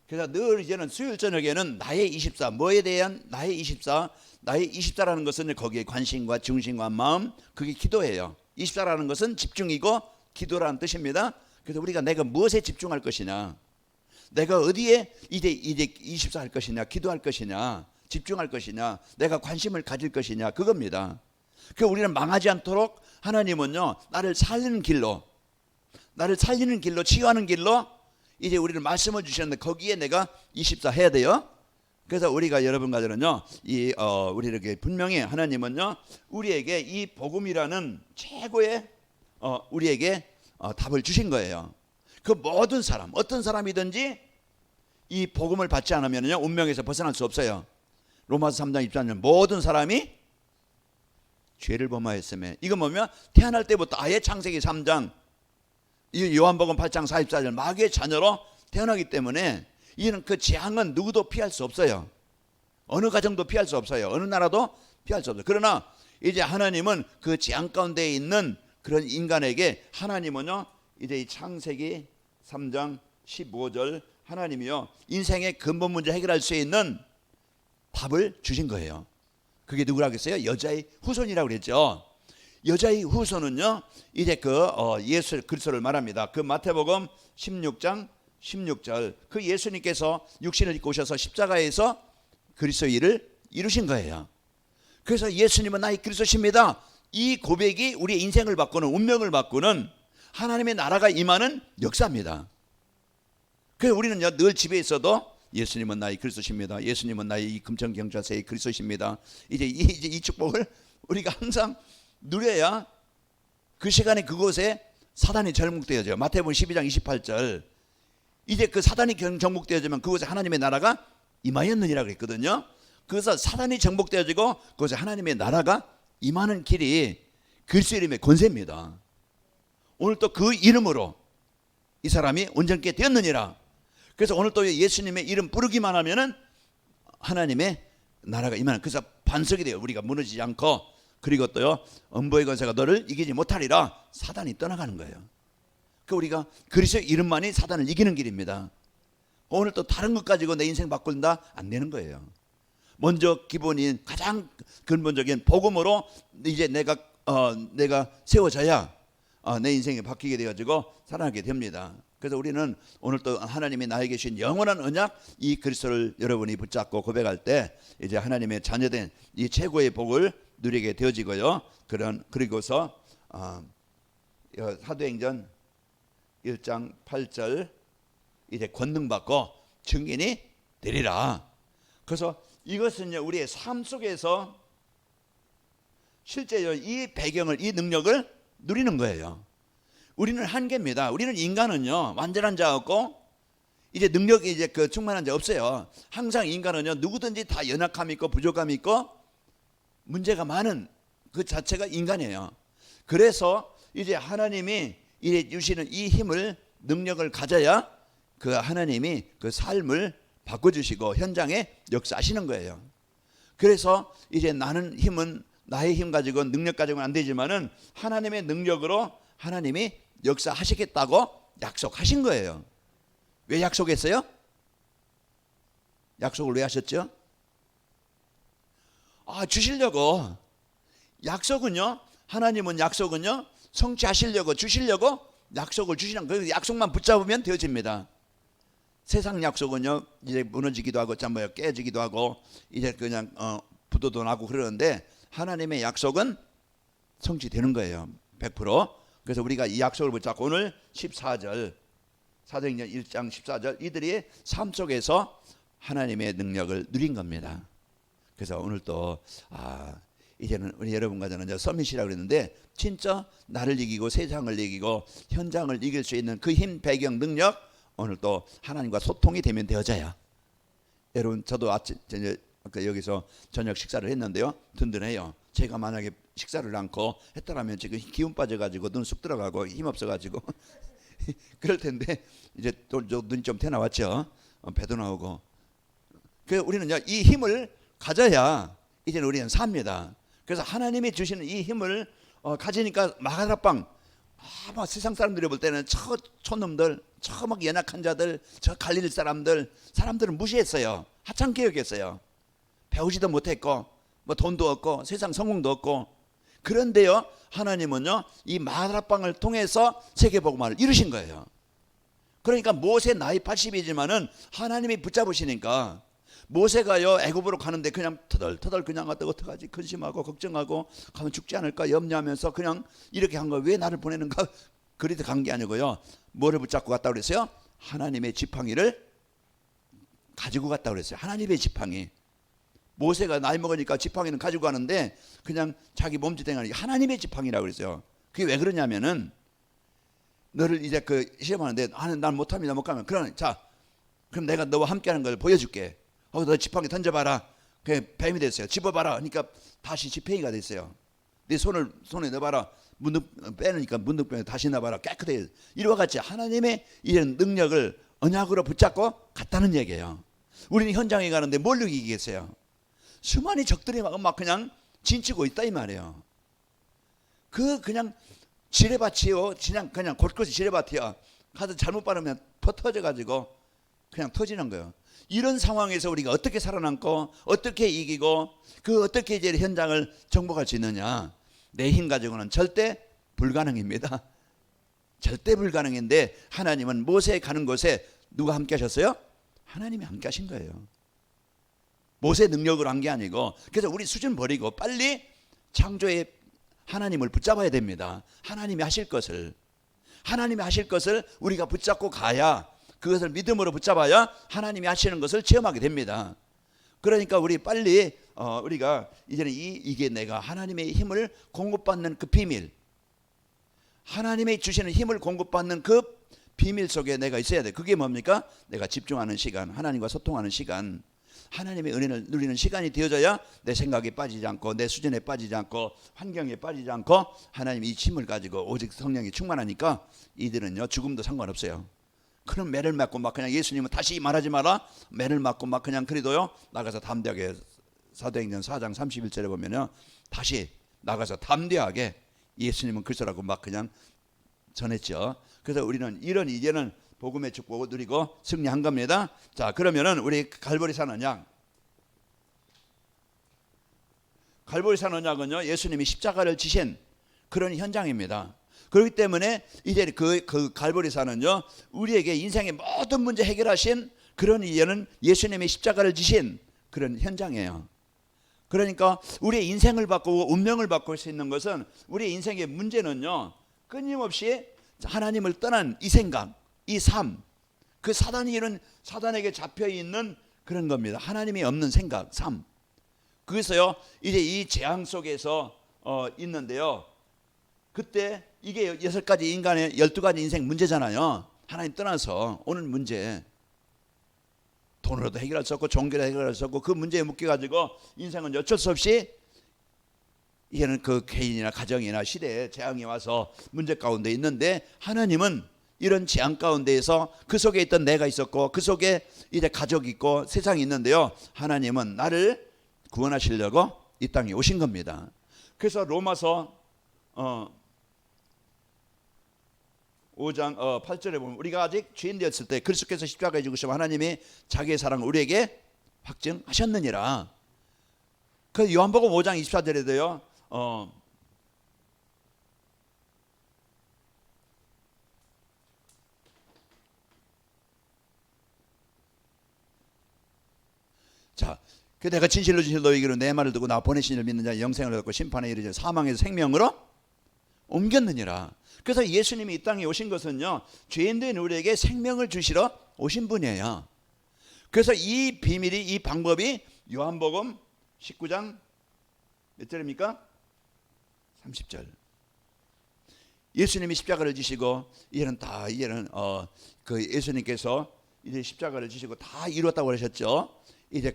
그래서 늘 이제는 수요일 저녁에는 나의 24, 뭐에 대한 나의 24, 나의 24라는 것은 거기에 관심과 중심과 마음, 그게 기도예요. 24라는 것은 집중이고 기도라는 뜻입니다. 그래서 우리가 내가 무엇에 집중할 것이냐, 내가 어디에 이제 24 할 것이냐, 기도할 것이냐, 집중할 것이냐, 내가 관심을 가질 것이냐, 그겁니다. 그래서 우리는 망하지 않도록 하나님은요 나를 살리는 길로 치유하는 길로 이제 우리는 말씀을 주셨는데 거기에 내가 24 해야 돼요. 그래서 우리가 여러분과 저는요 우리에게 분명히 하나님은요 우리에게 이 복음이라는 최고의 우리에게 답을 주신 거예요. 그 모든 사람, 어떤 사람이든지 이 복음을 받지 않으면요 운명에서 벗어날 수 없어요. 로마서 3장 24절 모든 사람이 죄를 범하였으며, 이거 뭐면 태어날 때부터 아예 창세기 3장, 요한복음 8장 44절 마귀의 자녀로 태어나기 때문에 이는 그 재앙은 누구도 피할 수 없어요. 어느 가정도 피할 수 없어요. 어느 나라도 피할 수 없어요. 그러나 이제 하나님은 그 재앙 가운데 있는 그런 인간에게 하나님은요 이제 이 창세기 3장 15절 하나님이요 인생의 근본 문제 해결할 수 있는 답을 주신 거예요. 그게 누구라고 했어요? 여자의 후손이라고 그랬죠. 여자의 후손은요 이제 예수 그리스도를 말합니다. 그 마태복음 16장 16절 그 예수님께서 육신을 입고 오셔서 십자가에서 그리스도의 일을 이루신 거예요. 그래서 예수님은 나의 그리스도십니다. 이 고백이 우리의 인생을 바꾸는, 운명을 바꾸는 하나님의 나라가 임하는 역사입니다. 그래서 우리는 늘 집에 있어도 예수님은 나의 그리스도십니다. 예수님은 나의 이 금천경찰서의 그리스도십니다. 이제 이 축복을 우리가 항상 누려야 그 시간에 그곳에 사단이 절묵되어져요. 마태복음 12장 28절 이제 그 사단이 정복되어지면 그곳에 하나님의 나라가 임하였느니라 그랬거든요. 그래서 사단이 정복되어지고 그곳에 하나님의 나라가 임하는 길이 그리스도 이름의 권세입니다. 오늘 또 그 이름으로 이 사람이 온전케 되었느니라. 그래서 오늘 또 예수님의 이름 부르기만 하면은 하나님의 나라가 임하는, 그래서 반석이 돼요. 우리가 무너지지 않고, 그리고 또요 음보의 권세가 너를 이기지 못하리라. 사단이 떠나가는 거예요. 그 우리가 그리스도의 이름만이 사단을 이기는 길입니다. 오늘 또 다른 것 가지고 내 인생 바꾼다? 안 되는 거예요. 먼저 기본인 가장 근본적인 복음으로 이제 내가 세워져야 내 인생이 바뀌게 되어지고 살아나게 됩니다. 그래서 우리는 오늘 또 하나님이 나에게 주신 영원한 언약, 이 그리스도를 여러분이 붙잡고 고백할 때 이제 하나님의 자녀된 이 최고의 복을 누리게 되어지고요. 그리고서 사도행전 1장 8절 이제 권능받고 증인이 되리라. 그래서 이것은요 우리의 삶 속에서 실제 이 배경을, 이 능력을 누리는 거예요. 우리는 한계입니다. 우리는 인간은요 완전한 자 없고 이제 능력이 이제 그 충만한 자 없어요. 항상 인간은요 누구든지 다 연약함이 있고 부족함이 있고 문제가 많은 그 자체가 인간이에요. 그래서 이제 하나님이 이제 주시는 이 힘을, 능력을 가져야 그 하나님이 그 삶을 바꿔주시고 현장에 역사하시는 거예요. 그래서 이제 나는 힘은 나의 힘 가지고 능력 가지고는 안 되지만은 하나님의 능력으로 하나님이 역사하시겠다고 약속하신 거예요. 왜 약속했어요? 약속을 왜 하셨죠? 주시려고. 약속은요, 하나님은 약속은요 성취하시려고, 주시려고 약속을 주시는 거예요. 약속만 붙잡으면 되어집니다. 세상 약속은요 이제 무너지기도 하고 깨지기도 하고 이제 그냥 부도도 나고 그러는데 하나님의 약속은 성취되는 거예요. 100%. 그래서 우리가 이 약속을 붙잡고 오늘 14절 사도행전 1장 14절 이들이 삶 속에서 하나님의 능력을 누린 겁니다. 그래서 오늘 또 이제는 우리 여러분과 저는 이제 서밋이라고 그랬는데 진짜 나를 이기고 세상을 이기고 현장을 이길 수 있는 그 힘, 배경, 능력, 오늘 또 하나님과 소통이 되면 되어져야. 여러분 저도 여기서 저녁 식사를 했는데요 든든해요. 제가 만약에 식사를 않고 했더라면 지금 기운 빠져가지고 눈 쑥 들어가고 힘 없어가지고 그럴 텐데 이제 또 눈이 좀 튀어나왔죠. 배도 나오고. 그래서 우리는요 이 힘을 가져야 이제는 우리는 삽니다. 그래서 하나님이 주시는 이 힘을 가지니까 마가다빵 막 세상 사람들이 볼 때는 저 촌놈들, 저 막 연약한 자들, 저 갈릴 사람들은 무시했어요. 하찮게 여겼어요. 배우지도 못했고 뭐 돈도 없고 세상 성공도 없고. 그런데요 하나님은요 이 마가다빵을 통해서 세계복음화를 이루신 거예요. 그러니까 모세 나이 80이지만은 하나님이 붙잡으시니까 모세가요 애굽으로 가는데 그냥 터덜터덜 그냥 갔다 어떡하지 근심하고 걱정하고 가면 죽지 않을까 염려하면서 그냥 이렇게 한 거, 왜 나를 보내는가 그래도 간 게 아니고요 뭐를 붙잡고 갔다 그랬어요? 하나님의 지팡이를 가지고 갔다 그랬어요. 하나님의 지팡이. 모세가 나이 먹으니까 지팡이는 가지고 가는데 그냥 자기 몸짓 행하는 게 하나님의 지팡이라고 그랬어요. 그게 왜 그러냐면은 너를 이제 그 시험하는데 난 못합니다 못 가면 그럼 내가 너와 함께하는 걸 보여줄게. 너 지팡이 던져봐라. 그게 뱀이 됐어요. 집어봐라. 그러니까 다시 지팡이가 됐어요. 네 손에 넣어봐라. 문득 빼니까 문득 다시 넣어봐라. 깨끗해. 이와 같이 하나님의 이런 능력을 언약으로 붙잡고 갔다는 얘기예요. 우리는 현장에 가는데 뭘 느끼겠어요? 수많은 적들이 막 그냥 진치고 있다 이 말이에요. 그냥 지뢰밭이요. 그냥 곳곳이 지뢰밭이야. 가서 잘못 바르면 터져가지고 그냥 터지는 거예요. 이런 상황에서 우리가 어떻게 살아남고 어떻게 이기고 어떻게 이제 현장을 정복할 수 있느냐. 내 힘 가지고는 절대 불가능입니다. 절대 불가능인데 하나님은 모세 가는 곳에 누가 함께 하셨어요? 하나님이 함께 하신 거예요. 모세 능력으로 한 게 아니고. 그래서 우리 수준 버리고 빨리 창조의 하나님을 붙잡아야 됩니다. 하나님이 하실 것을 우리가 붙잡고 가야, 그것을 믿음으로 붙잡아야 하나님이 하시는 것을 체험하게 됩니다. 그러니까 우리 빨리 우리가 이제는 이게 내가 하나님의 힘을 공급받는 그 비밀, 하나님이 주시는 힘을 공급받는 그 비밀 속에 내가 있어야 돼. 그게 뭡니까? 내가 집중하는 시간, 하나님과 소통하는 시간, 하나님의 은혜를 누리는 시간이 되어져야 내 생각에 빠지지 않고 내 수준에 빠지지 않고 환경에 빠지지 않고 하나님이 이 힘을 가지고 오직 성령이 충만하니까 이들은요 죽음도 상관없어요. 그럼 매를 맞고 막 그냥 예수님은 다시 말하지 마라 매를 맞고 막 그냥 그래도요 나가서 담대하게 사도행전 4장 31절에 보면요 다시 나가서 담대하게 예수님은 그리스도라고 막 그냥 전했죠. 그래서 우리는 이런 이제는 복음의 축복을 누리고 승리한 겁니다. 자, 그러면은 우리 갈보리산 언약, 갈보리산 언약은요 예수님이 십자가를 지신 그런 현장입니다. 그렇기 때문에 이제 그 갈보리산은요 우리에게 인생의 모든 문제 해결하신 그런 이제는 예수님이 십자가를 지신 그런 현장이에요. 그러니까 우리의 인생을 바꾸고 운명을 바꿀 수 있는 것은 우리의 인생의 문제는요 끊임없이 하나님을 떠난 이 생각, 이 삶, 그 사단에게 잡혀 있는 그런 겁니다. 하나님이 없는 생각, 삶. 그래서요 이제 이 재앙 속에서 있는데요. 그때 이게 6가지 인간의 12가지 인생 문제잖아요. 하나님 떠나서 오는 문제. 돈으로도 해결할 수 없고 종교로 해결할 수 없고 그 문제에 묶여가지고 인생은 어쩔 수 없이 이제는 그 개인이나 가정이나 시대에 재앙이 와서 문제 가운데 있는데 하나님은 이런 재앙 가운데에서 그 속에 있던 내가 있었고 그 속에 이제 가족이 있고 세상이 있는데요. 하나님은 나를 구원하시려고 이 땅에 오신 겁니다. 그래서 로마서 5장 8절에 보면 우리가 아직 죄인 되었을 때 그리스도께서 십자가에 죽으시면 하나님이 자기의 사랑을 우리에게 확증하셨느니라. 그 요한복음 5장 24절에도요. 자, 그 내가 진실로 너희에게로 내 말을 듣고 나 보내신 이를 믿는 자의 영생을 얻고 심판에 이르지 사망에서 생명으로 옮겼느니라. 그래서 예수님이 이 땅에 오신 것은요 죄인된 우리에게 생명을 주시러 오신 분이에요. 그래서 이 비밀이 이 방법이 요한복음 19장 몇 절입니까? 30절. 예수님이 십자가를 지시고 이제는 그 예수님께서 이제 십자가를 지시고 다 이루었다고 하셨죠. 이제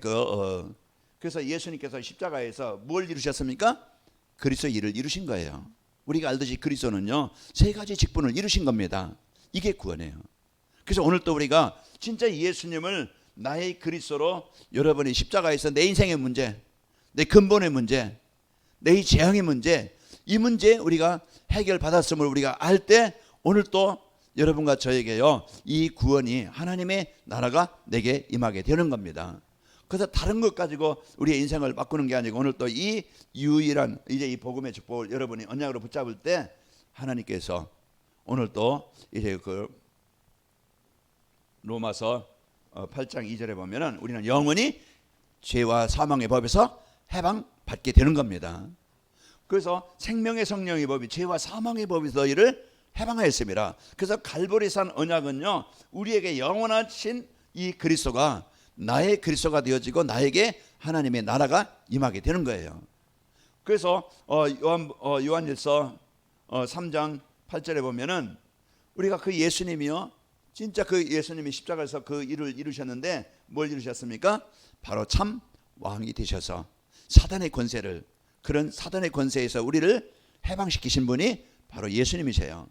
그래서 예수님께서 십자가에서 뭘 이루셨습니까? 그리스도 일을 이루신 거예요. 우리가 알듯이 그리스도는요 3가지 직분을 이루신 겁니다. 이게 구원이에요. 그래서 오늘 또 우리가 진짜 예수님을 나의 그리스도로 여러분이 십자가에서 내 인생의 문제, 내 근본의 문제, 내 재앙의 문제, 이 문제 우리가 해결받았음을 우리가 알 때 오늘 또 여러분과 저에게요 이 구원이 하나님의 나라가 내게 임하게 되는 겁니다. 그래서 다른 것 가지고 우리의 인생을 바꾸는 게 아니고 오늘 또 이 유일한 이제 이 복음의 축복을 여러분이 언약으로 붙잡을 때 하나님께서 오늘 또 이제 그 로마서 8장 2절에 보면은 우리는 영원히 죄와 사망의 법에서 해방받게 되는 겁니다. 그래서 생명의 성령의 법이 죄와 사망의 법에서 너희를 해방하였습니다. 그래서 갈보리산 언약은요 우리에게 영원하신 이 그리스도가 나의 그리스도가 되어지고 나에게 하나님의 나라가 임하게 되는 거예요. 그래서 요한일서 3장 8절에 보면은 우리가 그 예수님이요 진짜 그 예수님이 십자가에서 그 일을 이루셨는데 뭘 이루셨습니까? 바로 참 왕이 되셔서 사단의 권세를 그런 사단의 권세에서 우리를 해방시키신 분이 바로 예수님이세요.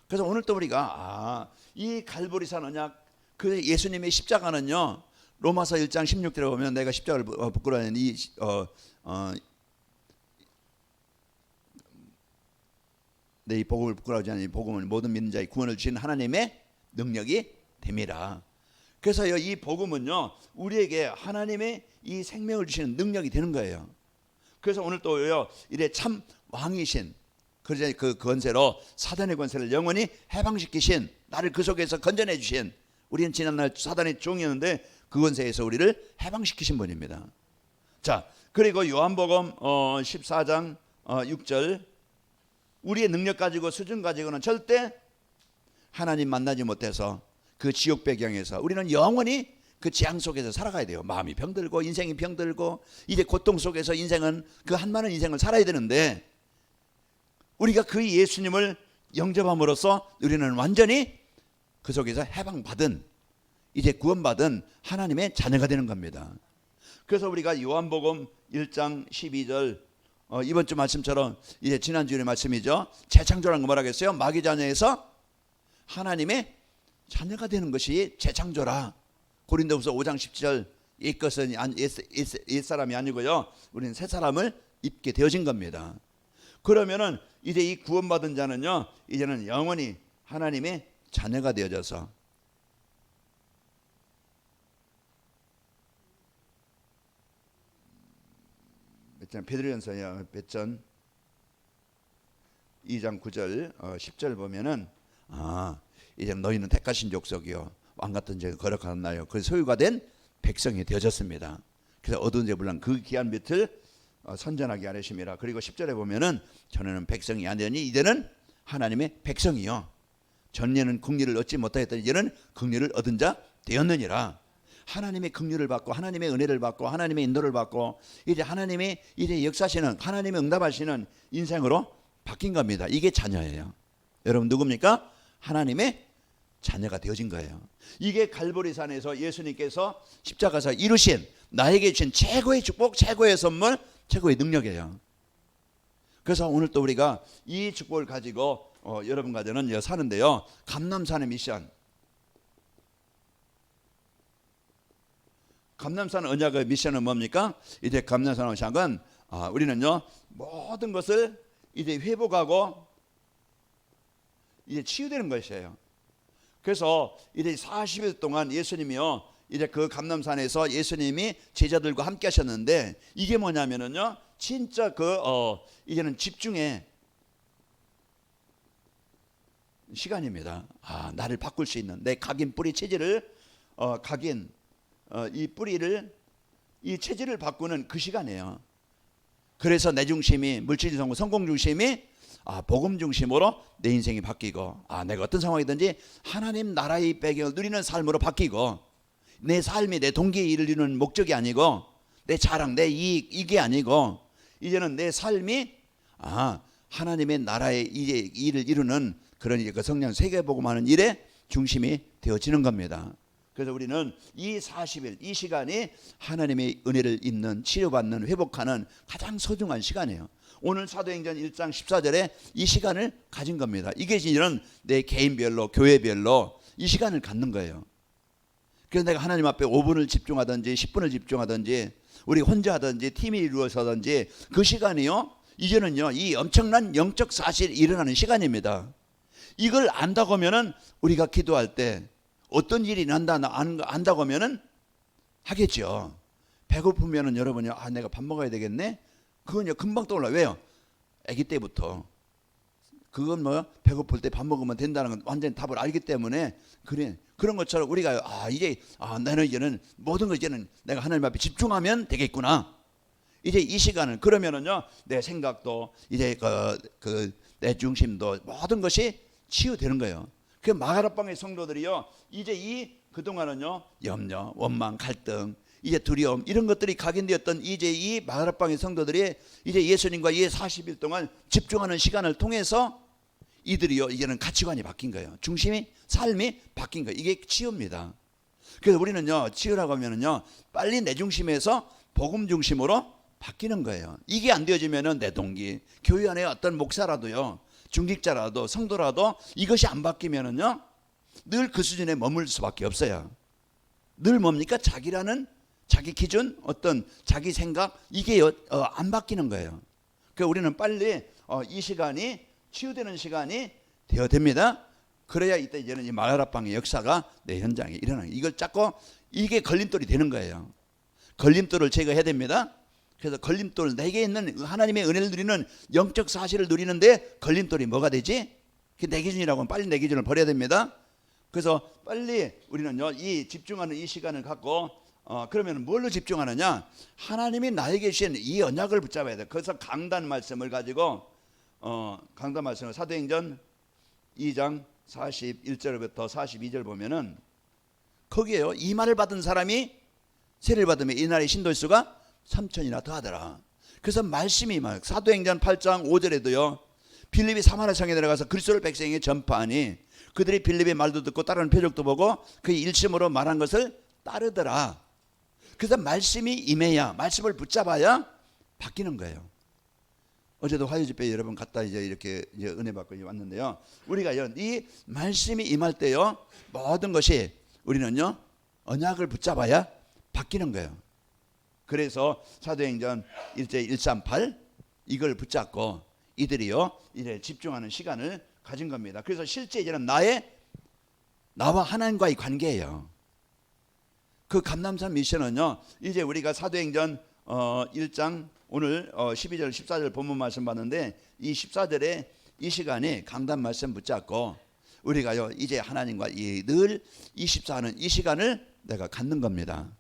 그래서 오늘 또 우리가 이 갈보리산 언약 그 예수님의 십자가는요 로마서 1장 16절에 보면 내가 십자가를 부끄러워하는 내 이 복음을 부끄러워하지 않는 이 복음은 모든 믿는 자의 구원을 주신 하나님의 능력이 됨이라. 그래서 이 복음은요 우리에게 하나님의 이 생명을 주시는 능력이 되는 거예요. 그래서 오늘 또요 이래 참 왕이신 그 권세로 사단의 권세를 영원히 해방시키신 나를 그 속에서 건져내 주신 우리는 지난날 사단의 종이었는데 그 권세에서 우리를 해방시키신 분입니다. 자, 그리고 요한복음 14장 6절 우리의 능력 가지고 수준 가지고는 절대 하나님 만나지 못해서 그 지옥 배경에서 우리는 영원히 그 재앙 속에서 살아가야 돼요. 마음이 병들고 인생이 병들고 이제 고통 속에서 인생은 그 한많은 인생을 살아야 되는데 우리가 그 예수님을 영접함으로써 우리는 완전히 그 속에서 해방받은, 이제 구원받은 하나님의 자녀가 되는 겁니다. 그래서 우리가 요한복음 1장 12절 이번 주 말씀처럼 이제 지난주의 말씀이죠. 재창조라는 거 뭐라고 했어요? 마귀 자녀에서 하나님의 자녀가 되는 것이 재창조라. 고린도후서 5장 17절 이것은 옛사람이 아니고요, 우리는 새 사람을 입게 되어진 겁니다. 그러면은 이제 이 구원받은 자는요, 이제는 영원히 하나님의 자녀가 되어져서 베드로전서요, 베전 2장 9절 10절 보면은 이제 너희는 택하신 족속이요 왕같은 죄 거룩한 나요 그 소유가 된 백성이 되어졌습니다. 그래서 어두운 데 물론 그 귀한 빛을 선전하게 하려심이라. 그리고 10절에 보면은 전에는 백성이 아니더니 이제는 하나님의 백성이요 전에는 긍휼을 얻지 못하였더니 이제는 긍휼을 얻은 자 되었느니라. 하나님의 긍휼을 받고 하나님의 은혜를 받고 하나님의 인도를 받고 이제 하나님이 이제 역사하시는, 하나님의 응답하시는 인생으로 바뀐 겁니다. 이게 자녀예요. 여러분 누굽니까? 하나님의 자녀가 되어진 거예요. 이게 갈보리산에서 예수님께서 십자가에서 이루신, 나에게 주신 최고의 축복, 최고의 선물, 최고의 능력이에요. 그래서 오늘 또 우리가 이 축복을 가지고 여러분과 저는 사는데요, 감남산의 미션, 감남산 언약의 미션은 뭡니까? 이제 감남산 언약은 우리는요 모든 것을 이제 회복하고 이제 치유되는 것이에요. 그래서 이제 40일 동안 예수님이요 이제 그 감남산에서 예수님이 제자들과 함께 하셨는데, 이게 뭐냐면은요 진짜 이제는 집중의 시간입니다. 나를 바꿀 수 있는 내 각인 뿌리 체질을 이 뿌리를, 이 체질을 바꾸는 그 시간이에요. 그래서 내 중심이, 물질 성공, 성공 중심이 복음 중심으로 내 인생이 바뀌고, 내가 어떤 상황이든지 하나님 나라의 배경을 누리는 삶으로 바뀌고, 내 삶이 내 동기의 일을 이루는 목적이 아니고 내 자랑, 내 이익, 이게 아니고 이제는 내 삶이 하나님의 나라의 이제 일을 이루는 그런 이제 그 성령 세계복음하는 일의 중심이 되어지는 겁니다. 그래서 우리는 이 40일, 이 시간이 하나님의 은혜를 입는, 치료받는, 회복하는 가장 소중한 시간이에요. 오늘 사도행전 1장 14절에 이 시간을 가진 겁니다. 이게 이제는 내 개인별로, 교회별로 이 시간을 갖는 거예요. 그래서 내가 하나님 앞에 5분을 집중하든지 10분을 집중하든지 우리 혼자 하든지 팀이 이루어서 하든지 그 시간이요, 이제는요 이 엄청난 영적 사실이 일어나는 시간입니다. 이걸 안다고 하면은 우리가 기도할 때 어떤 일이 안다고 하면은 하겠죠. 배고프면은 여러분이 내가 밥 먹어야 되겠네. 그건요 금방 떠올라. 왜요? 아기 때부터 그건 배고플 때 밥 먹으면 된다는 건 완전히 답을 알기 때문에 그런 것처럼 우리가 이제 나는 이제는 모든 거 이제는 내가 하나님 앞에 집중하면 되겠구나. 이제 이 시간은 그러면은요 내 생각도 이제 내 중심도 모든 것이 치유되는 거예요. 그 마가라방의 성도들이요 이제 그동안은요 염려, 원망, 갈등, 이제 두려움 이런 것들이 각인되었던 이제 이 마가라방의 성도들이 이제 예수님과 이 40일 동안 집중하는 시간을 통해서 이들이요 이제는 가치관이 바뀐 거예요. 중심이, 삶이 바뀐 거예요. 이게 치유입니다. 그래서 우리는요 치유라고 하면은요 빨리 내 중심에서 복음 중심으로 바뀌는 거예요. 이게 안 되어지면은 내 동기, 교회 안에 어떤 목사라도요, 중직자라도, 성도라도 이것이 안 바뀌면은요 늘 그 수준에 머물 수밖에 없어요. 늘 뭡니까? 자기라는 자기 기준, 어떤 자기 생각, 이게 안 바뀌는 거예요. 그러니까 우리는 빨리 이 시간이 치유되는 시간이 되어야 됩니다. 그래야 이제는 이 마가라방의 역사가 내 현장에 일어나는 거예요. 이걸 잡고 이게 걸림돌이 되는 거예요. 걸림돌을 제거해야 됩니다. 그래서 걸림돌, 내게 있는 하나님의 은혜를 누리는 영적 사실을 누리는데 걸림돌이 뭐가 되지? 내 기준이라고 하면 빨리 내 기준을 버려야 됩니다. 그래서 빨리 우리는요 이 집중하는 이 시간을 갖고 그러면 뭘로 집중하느냐? 하나님이 나에게 주신 이 언약을 붙잡아야 돼. 그래서 강단 말씀을 가지고 강단 말씀을 사도행전 2장 41절부터 42절 보면은 거기에요 이 말을 받은 사람이 세례를 받으면 이날의 신도수가 3,000이나 더하더라. 그래서 말씀이 사도행전 8장 5절에도요 빌립이 사마리아 성에 들어가서 그리스도를 백성에게 전파하니 그들이 빌립의 말도 듣고 따르는 표적도 보고 그의 일심으로 말한 것을 따르더라. 그래서 말씀이 임해야, 말씀을 붙잡아야 바뀌는 거예요. 어제도 화요집회 여러분 갔다 이제 이렇게 이제 은혜 받고 이제 왔는데요. 우리가요, 이 말씀이 임할 때요, 모든 것이 우리는요, 언약을 붙잡아야 바뀌는 거예요. 그래서 사도행전 1제 138 이걸 붙잡고 이들이요, 이제 집중하는 시간을 가진 겁니다. 그래서 실제 이제는 나와 하나님과의 관계예요. 그 감람산 미션은요, 이제 우리가 사도행전 1장 오늘 12절 14절 본문 말씀 봤는데, 이 14절에 이 시간에 강단 말씀 붙잡고 우리가요, 이제 하나님과 늘 24하는 이 시간을 내가 갖는 겁니다.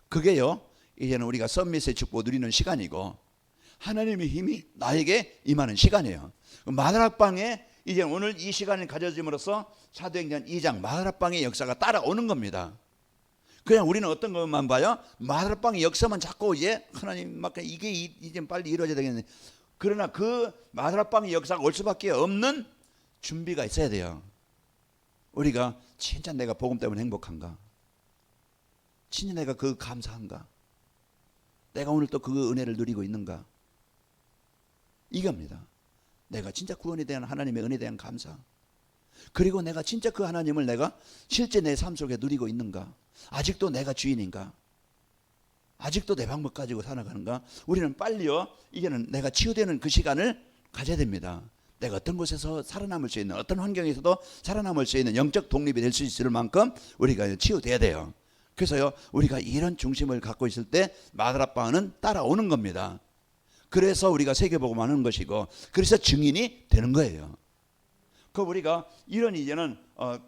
그게요, 이제는 우리가 썸밋의 축복 누리는 시간이고 하나님의 힘이 나에게 임하는 시간이에요. 마다락방에 이제 오늘 이 시간을 가져짐으로써 사도행전 2장 마다락방의 역사가 따라오는 겁니다. 그냥 우리는 어떤 것만 봐요? 마다락방의 역사만 자꾸 하나님 막 이게 이제 빨리 이루어져야 되겠네. 그러나 그 마다락방의 역사가 올 수밖에 없는 준비가 있어야 돼요. 우리가 진짜 내가 복음 때문에 행복한가? 진짜 내가 그 감사한가? 내가 오늘 또 그 은혜를 누리고 있는가? 이겁니다. 내가 진짜 구원에 대한 하나님의 은혜에 대한 감사. 그리고 내가 진짜 그 하나님을 내가 실제 내 삶 속에 누리고 있는가? 아직도 내가 주인인가? 아직도 내 방법 가지고 살아가는가? 우리는 빨리요, 이제는 내가 치유되는 그 시간을 가져야 됩니다. 내가 어떤 곳에서 살아남을 수 있는, 어떤 환경에서도 살아남을 수 있는 영적 독립이 될 수 있을 만큼 우리가 치유돼야 돼요. 그래서요, 우리가 이런 중심을 갖고 있을 때 마다락방은 따라오는 겁니다. 그래서 우리가 세계복음 하는 것이고, 그래서 증인이 되는 거예요. 그 우리가 이런 이제는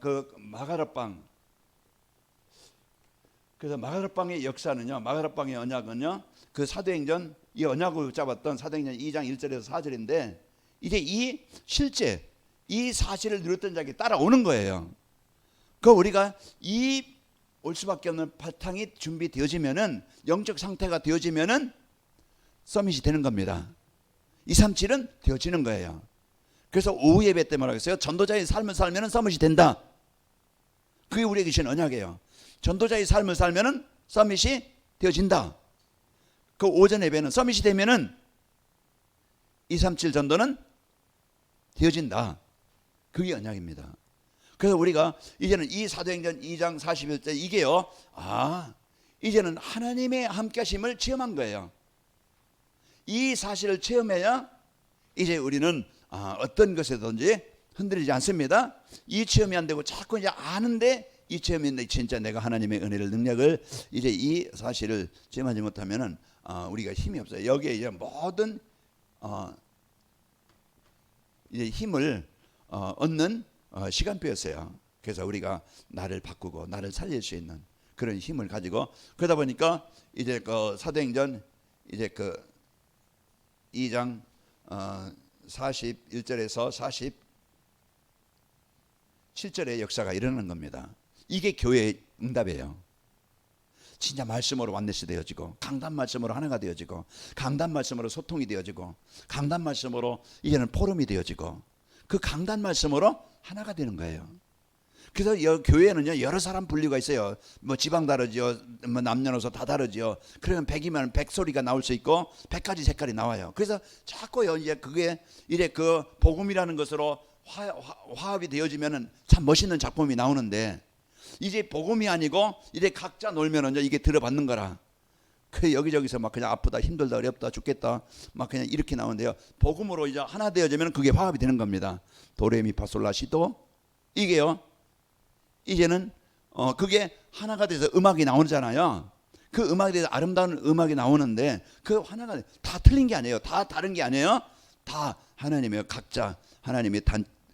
그 마가락방, 그래서 마가락방의 역사는요, 마가락방의 언약은요, 그 사도행전 이 언약을 잡았던 사도행전 2장 1절에서 4절인데, 이제 이 실제 이 사실을 누렸던 자에게 따라오는 거예요. 그 우리가 이 올 수밖에 없는 바탕이 준비되어지면은, 영적 상태가 되어지면은 서밋이 되는 겁니다. 237은 되어지는 거예요. 그래서 오후 예배 때 뭐라고 했어요? 전도자의 삶을 살면은 서밋이 된다. 그게 우리에게 주신 언약이에요. 전도자의 삶을 살면은 서밋이 되어진다. 그 오전 예배는 서밋이 되면은 237 전도는 되어진다. 그게 언약입니다. 그래서 우리가 이제는 이 사도행전 2장 41절 이게요, 이제는 하나님의 함께하심을 체험한 거예요. 이 사실을 체험해야 이제 우리는 어떤 것에든지 흔들리지 않습니다. 이 체험이 안 되고 자꾸 이제 아는데, 이 체험인데 진짜 내가 하나님의 은혜를, 능력을 이제 이 사실을 체험하지 못하면은 우리가 힘이 없어요. 여기에 이제 모든 이제 힘을 얻는 시간표였어요. 그래서 우리가 나를 바꾸고 나를 살릴 수 있는 그런 힘을 가지고, 그러다 보니까 이제 그 사도행전 이제 그 2장 41절에서 47절의 역사가 일어나는 겁니다. 이게 교회의 응답이에요. 진짜 말씀으로 완넷이 되어지고, 강단 말씀으로 하나가 되어지고, 강단 말씀으로 소통이 되어지고, 강단 말씀으로 이제는 포럼이 되어지고, 그 강단 말씀으로 하나가 되는 거예요. 그래서 교회는요, 여러 사람 분류가 있어요. 뭐 지방 다르죠, 뭐 남녀노소 다 다르죠. 그러면 100이면 100 소리가 나올 수 있고 100가지 색깔이 나와요. 그래서 자꾸 이제 그게 이제 그 복음이라는 것으로 화합이 되어지면은 참 멋있는 작품이 나오는데, 이제 복음이 아니고 이제 각자 놀면은 이게 들어받는 거라. 그 여기저기서 막 그냥 아프다, 힘들다, 어렵다, 죽겠다, 막 그냥 이렇게 나오는데요. 복음으로 이제 하나 되어지면 그게 화합이 되는 겁니다. 도레미파솔라시도 이게요, 이제는 그게 하나가 돼서 음악이 나오잖아요. 그 음악에 대해서 아름다운 음악이 나오는데, 그 하나가 다 틀린 게 아니에요. 다 다른 게 아니에요. 다 하나님의 각자 하나님의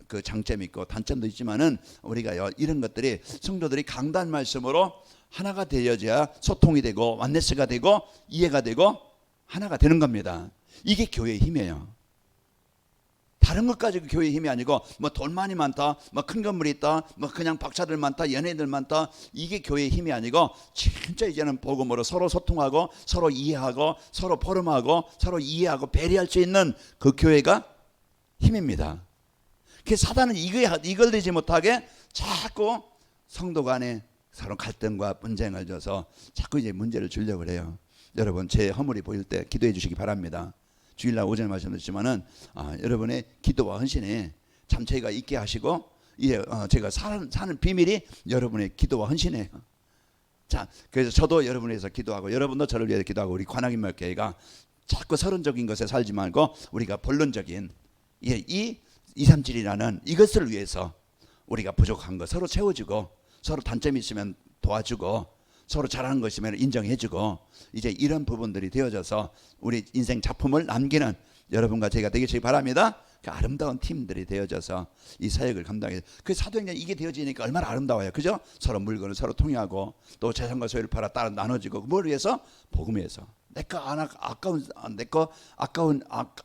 그 장점이 있고 단점도 있지만은, 우리가요, 이런 것들이 성도들이 강단 말씀으로 하나가 되어져야 소통이 되고 완네스가 되고 이해가 되고 하나가 되는 겁니다. 이게 교회의 힘이에요. 다른 것 가지고 교회의 힘이 아니고, 뭐 돈 많이 많다, 뭐 큰 건물이 있다, 뭐 그냥 박사들 많다, 연예인들 많다, 이게 교회의 힘이 아니고, 진짜 이제는 복음으로 서로 소통하고 서로 이해하고 서로 포럼하고 서로 이해하고 배려할 수 있는 그 교회가 힘입니다. 그 사단은 이걸 되지 못하게 자꾸 성도 간에 서로 갈등과 분쟁을 줘서 자꾸 이제 문제를 주려고 그래요. 여러분 제 허물이 보일 때 기도해 주시기 바랍니다. 주일날 오전에 말씀드렸지만은 여러분의 기도와 헌신에 잠재가 있게 하시고 이제 제가 사는 비밀이 여러분의 기도와 헌신이에요. 자, 그래서 저도 여러분을 위해서 기도하고 여러분도 저를 위해서 기도하고 우리 관악인말교회가 자꾸 서론적인 것에 살지 말고 우리가 본론적인 이 237이라는 이것을 위해서 우리가 부족한 거 서로 채워주고 서로 단점이 있으면 도와주고 서로 잘하는 것 있으면 인정해주고 이제 이런 부분들이 되어져서 우리 인생 작품을 남기는 여러분과 제가 되시기 바랍니다. 그 아름다운 팀들이 되어져서 이 사역을 감당해서 그 사도행전 이게 되어지니까 얼마나 아름다워요. 그죠? 서로 물건을 서로 통용하고 또 재산과 소유를 팔아 따로 나눠지고 뭘 위해서? 복음을 위해서.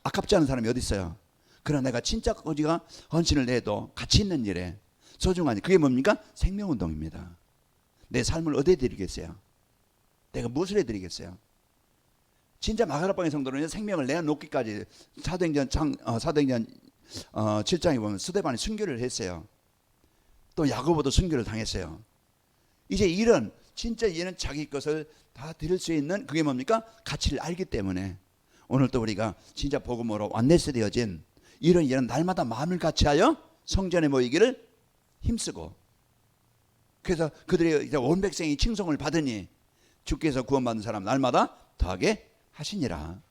아깝지 않은 사람이 어디 있어요? 그러나 내가 진짜 어디가 헌신을 내도 가치 있는 일에 소중한 일, 그게 뭡니까? 생명운동입니다. 내 삶을 어디에 드리겠어요? 내가 무엇을 해드리겠어요? 진짜 마가라방의 성도는 생명을 내놓기까지 사도행전 7장에 보면 스데반이 순교를 했어요. 또 야고보도 순교를 당했어요. 이제 이런 진짜 얘는 자기 것을 다 드릴 수 있는 그게 뭡니까? 가치를 알기 때문에 오늘 또 우리가 진짜 복음으로 완내스 되어진 이런 날마다 마음을 같이하여 성전에 모이기를 힘쓰고 그래서 그들의 이제 온 백성이 칭송을 받으니 주께서 구원받는 사람 날마다 더하게 하시니라.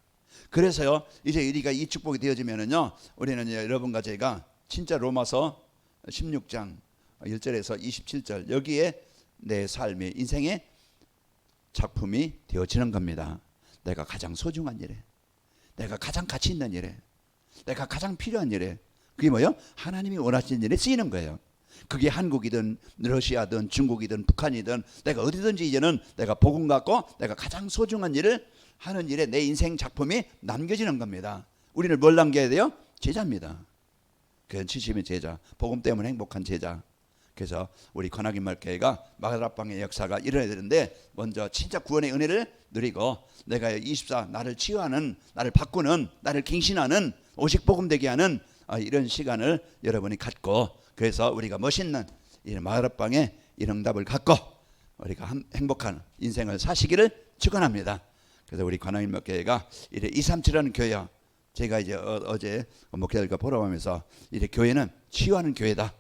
그래서요 이제 우리가 이 축복이 되어지면은요 우리는 여러분과 제가 진짜 로마서 16장 1절에서 27절 여기에 내 삶의 인생의 작품이 되어지는 겁니다. 내가 가장 소중한 일에, 내가 가장 가치 있는 일에, 내가 가장 필요한 일에, 그게 뭐예요? 하나님이 원하시는 일에 쓰이는 거예요. 그게 한국이든 러시아든 중국이든 북한이든 내가 어디든지 이제는 내가 복음 갖고 내가 가장 소중한 일을 하는 일에 내 인생 작품이 남겨지는 겁니다. 우리는 뭘 남겨야 돼요? 제자입니다. 그건 70인 제자, 복음 때문에 행복한 제자. 그래서 우리 관악인말교회가 마가다락방의 역사가 일어나야 되는데 먼저 진짜 구원의 은혜를 누리고 내가 24 나를 치유하는, 나를 바꾸는, 나를 갱신하는, 오직복음 되게 하는 이런 시간을 여러분이 갖고 그래서 우리가 멋있는 이 마가다락방의 이 응답을 갖고 우리가 행복한 인생을 사시기를 축원합니다. 그래서 우리 관악인말교회가 이래 237이라는 교회야. 제가 이제 어제 목회자들과 포럼하면서 이래 교회는 치유하는 교회다.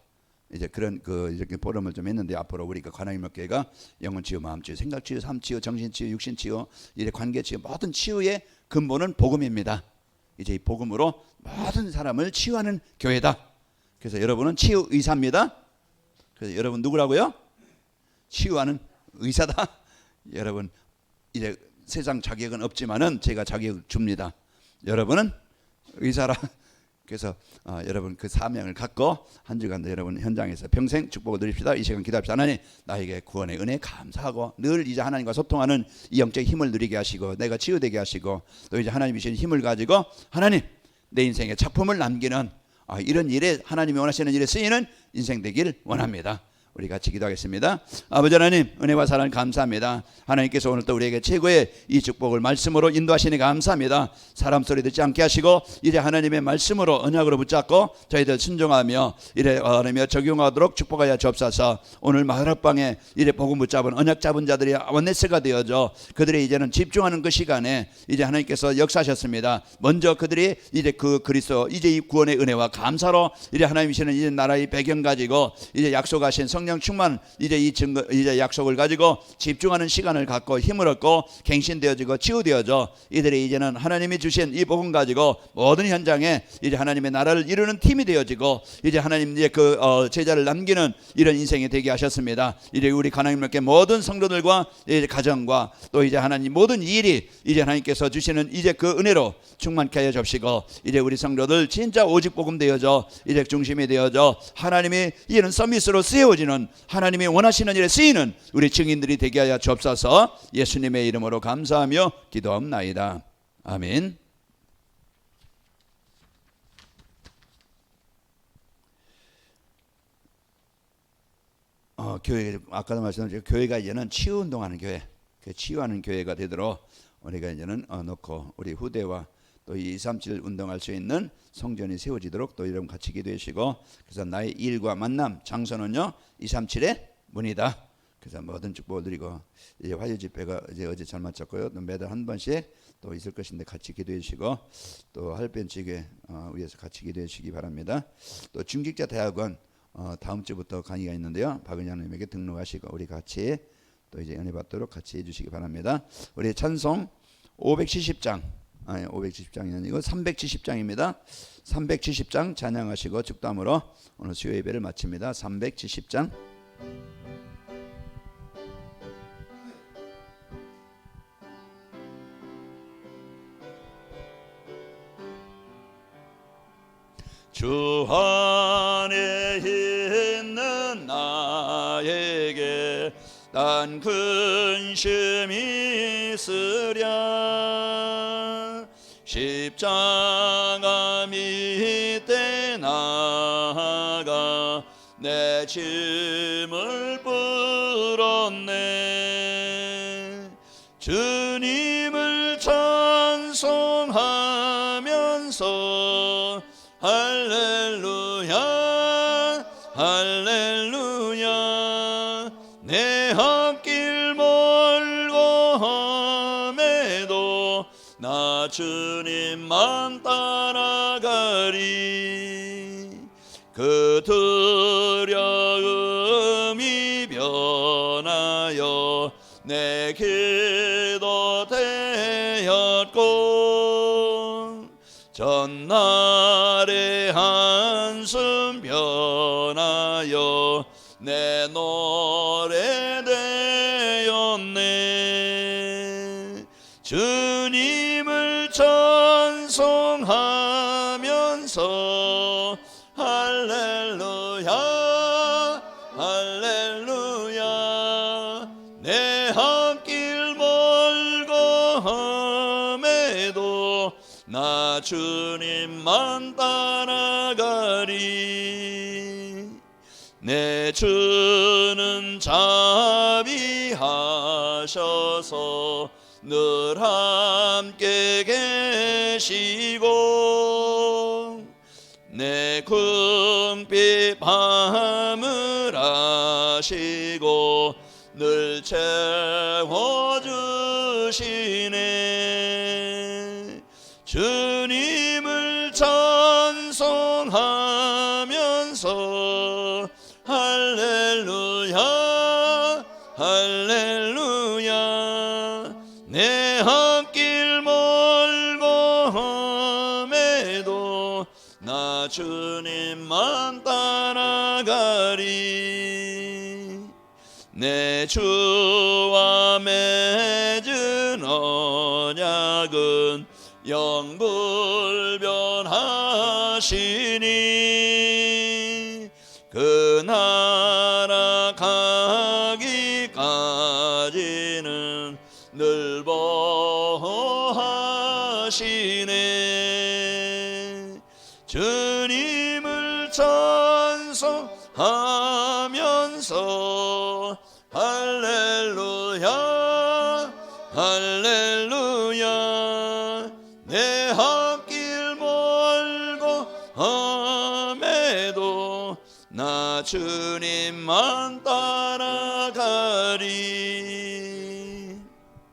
이제 그런 이렇게 포럼을 좀 했는데 앞으로 우리가 관악인말교회가 영혼 치유, 마음 치유, 생각 치유, 삶 치유, 정신 치유, 육신 치유, 이래 관계 치유 모든 치유의 근본은 복음입니다. 이제 이 복음으로 모든 사람을 치유하는 교회다. 그래서 여러분은 치유 의사입니다. 그래서 여러분 누구라고요? 치유하는 의사다. 여러분 이제 세상 자격은 없지만은 제가 자격 줍니다. 여러분은 의사라. 그래서 여러분 그 사명을 갖고 한 주간도 여러분 현장에서 평생 축복을 누립시다. 이 시간 기도합시다. 하나님 나에게 구원의 은혜 감사하고 늘 이제 하나님과 소통하는 이 영적 힘을 누리게 하시고 내가 치유되게 하시고 또 이제 하나님이 주신 힘을 가지고 하나님 내 인생의 작품을 남기는 이런 일에 하나님이 원하시는 일에 쓰이는 인생 되길 원합니다. 우리 같이 기도하겠습니다. 아버지 하나님 은혜와 사랑 감사합니다. 하나님께서 오늘 또 우리에게 최고의 이 축복을 말씀으로 인도하시니 감사합니다. 사람 소리 듣지 않게 하시고 이제 하나님의 말씀으로 언약으로 붙잡고 저희들 순종하며 이래 하나님여 적용하도록 축복하여 주옵소서. 오늘 마가락방에 이래 복음 붙잡은 언약 잡은 자들이 원네스가 되어져 그들이 이제는 집중하는 그 시간에 이제 하나님께서 역사하셨습니다. 먼저 그들이 이제 그 그리스도 이제 이 구원의 은혜와 감사로 이제 하나님이시는 이제 나라의 배경 가지고 이제 약속하신 성령 충만 이제 이 증거 이제 약속을 가지고 집중하는 시간을 갖고 힘을 얻고 갱신되어지고 치유되어져 이들이 이제는 하나님이 주신 이 복음 가지고 모든 현장에 이제 하나님의 나라를 이루는 팀이 되어지고 이제 하나님 이제 제자를 남기는 이런 인생이 되게 하셨습니다. 이제 우리 하나님께 모든 성도들과 이제 가정과 또 이제 하나님 모든 일이 이제 하나님께서 주시는 이제 그 은혜로 충만케 하여 주시고 이제 우리 성도들 진짜 오직 복음 되어져 이제 중심이 되어져 하나님이 이제는 서밋으로 세워지는 하나님이 원하시는 일에 쓰이는 우리 증인들이 되게 하여 주옵소서. 예수님의 이름으로 감사하며 기도합나이다. 아멘. 교회 아까도 말씀드렸죠. 교회가 이제는 치유 운동하는 교회, 그 치유하는 교회가 되도록 우리가 이제는 놓고 우리 후대와 또 237 운동할 수 있는 성전이 세워지도록 또 여러분 같이 기도하시고, 그래서 나의 일과 만남 장소는요 237의 문이다. 그래서 모든 축복을 드리고, 이제 화요 집회가 이제 어제 잘 마쳤고요. 또 매달 한 번씩 또 있을 것인데 같이 기도해 주시고, 또 할변치기 위해서 같이 기도해 주시기 바랍니다. 또 중직자 대학원 다음 주부터 강의가 있는데요. 박은영님에게 등록하시고 우리 같이 또 이제 은혜 받도록 같이 해주시기 바랍니다. 우리 찬송 570장, 아니 570장이 아니고 370장입니다. 370장 찬양하시고 축담으로 오늘 수요 예배를 마칩니다. 370장. 주 안에 있는 나에게 난 근심이 있으랴. 십자가 밑에 나가 내 짐을 풀었네. 주님을 찬송하면서 할렐루야 할렐루야. 내 앞길 멀고 험해도 나 주님만 따라가리. 그 두려움이 변하여 내 기도 되었고, 전날의 한숨 변하여 내 노래 되었네. 주님을 찬송하면서 할렐루야 할렐루야. 내 앞길 멀고 험해도 나 주님만 따라가리. 내 주는 자비하셔서 늘 함께 계시고, 내 궁핍 밤을 아시고 늘 채워주시네. 주님을 찬송하면서 할렐루야 할렐루야. 내 앞길 멀고 험해도 나 주님만 따라가리. 내 주와 맺은 언약은 영불변하시니, 그 나라 가기까지는 늘 보호하시네. 주님을 찬송하면서 할렐루야 할렐루야. 내 앞길 멀고 험해도 나 주님만 따라가리.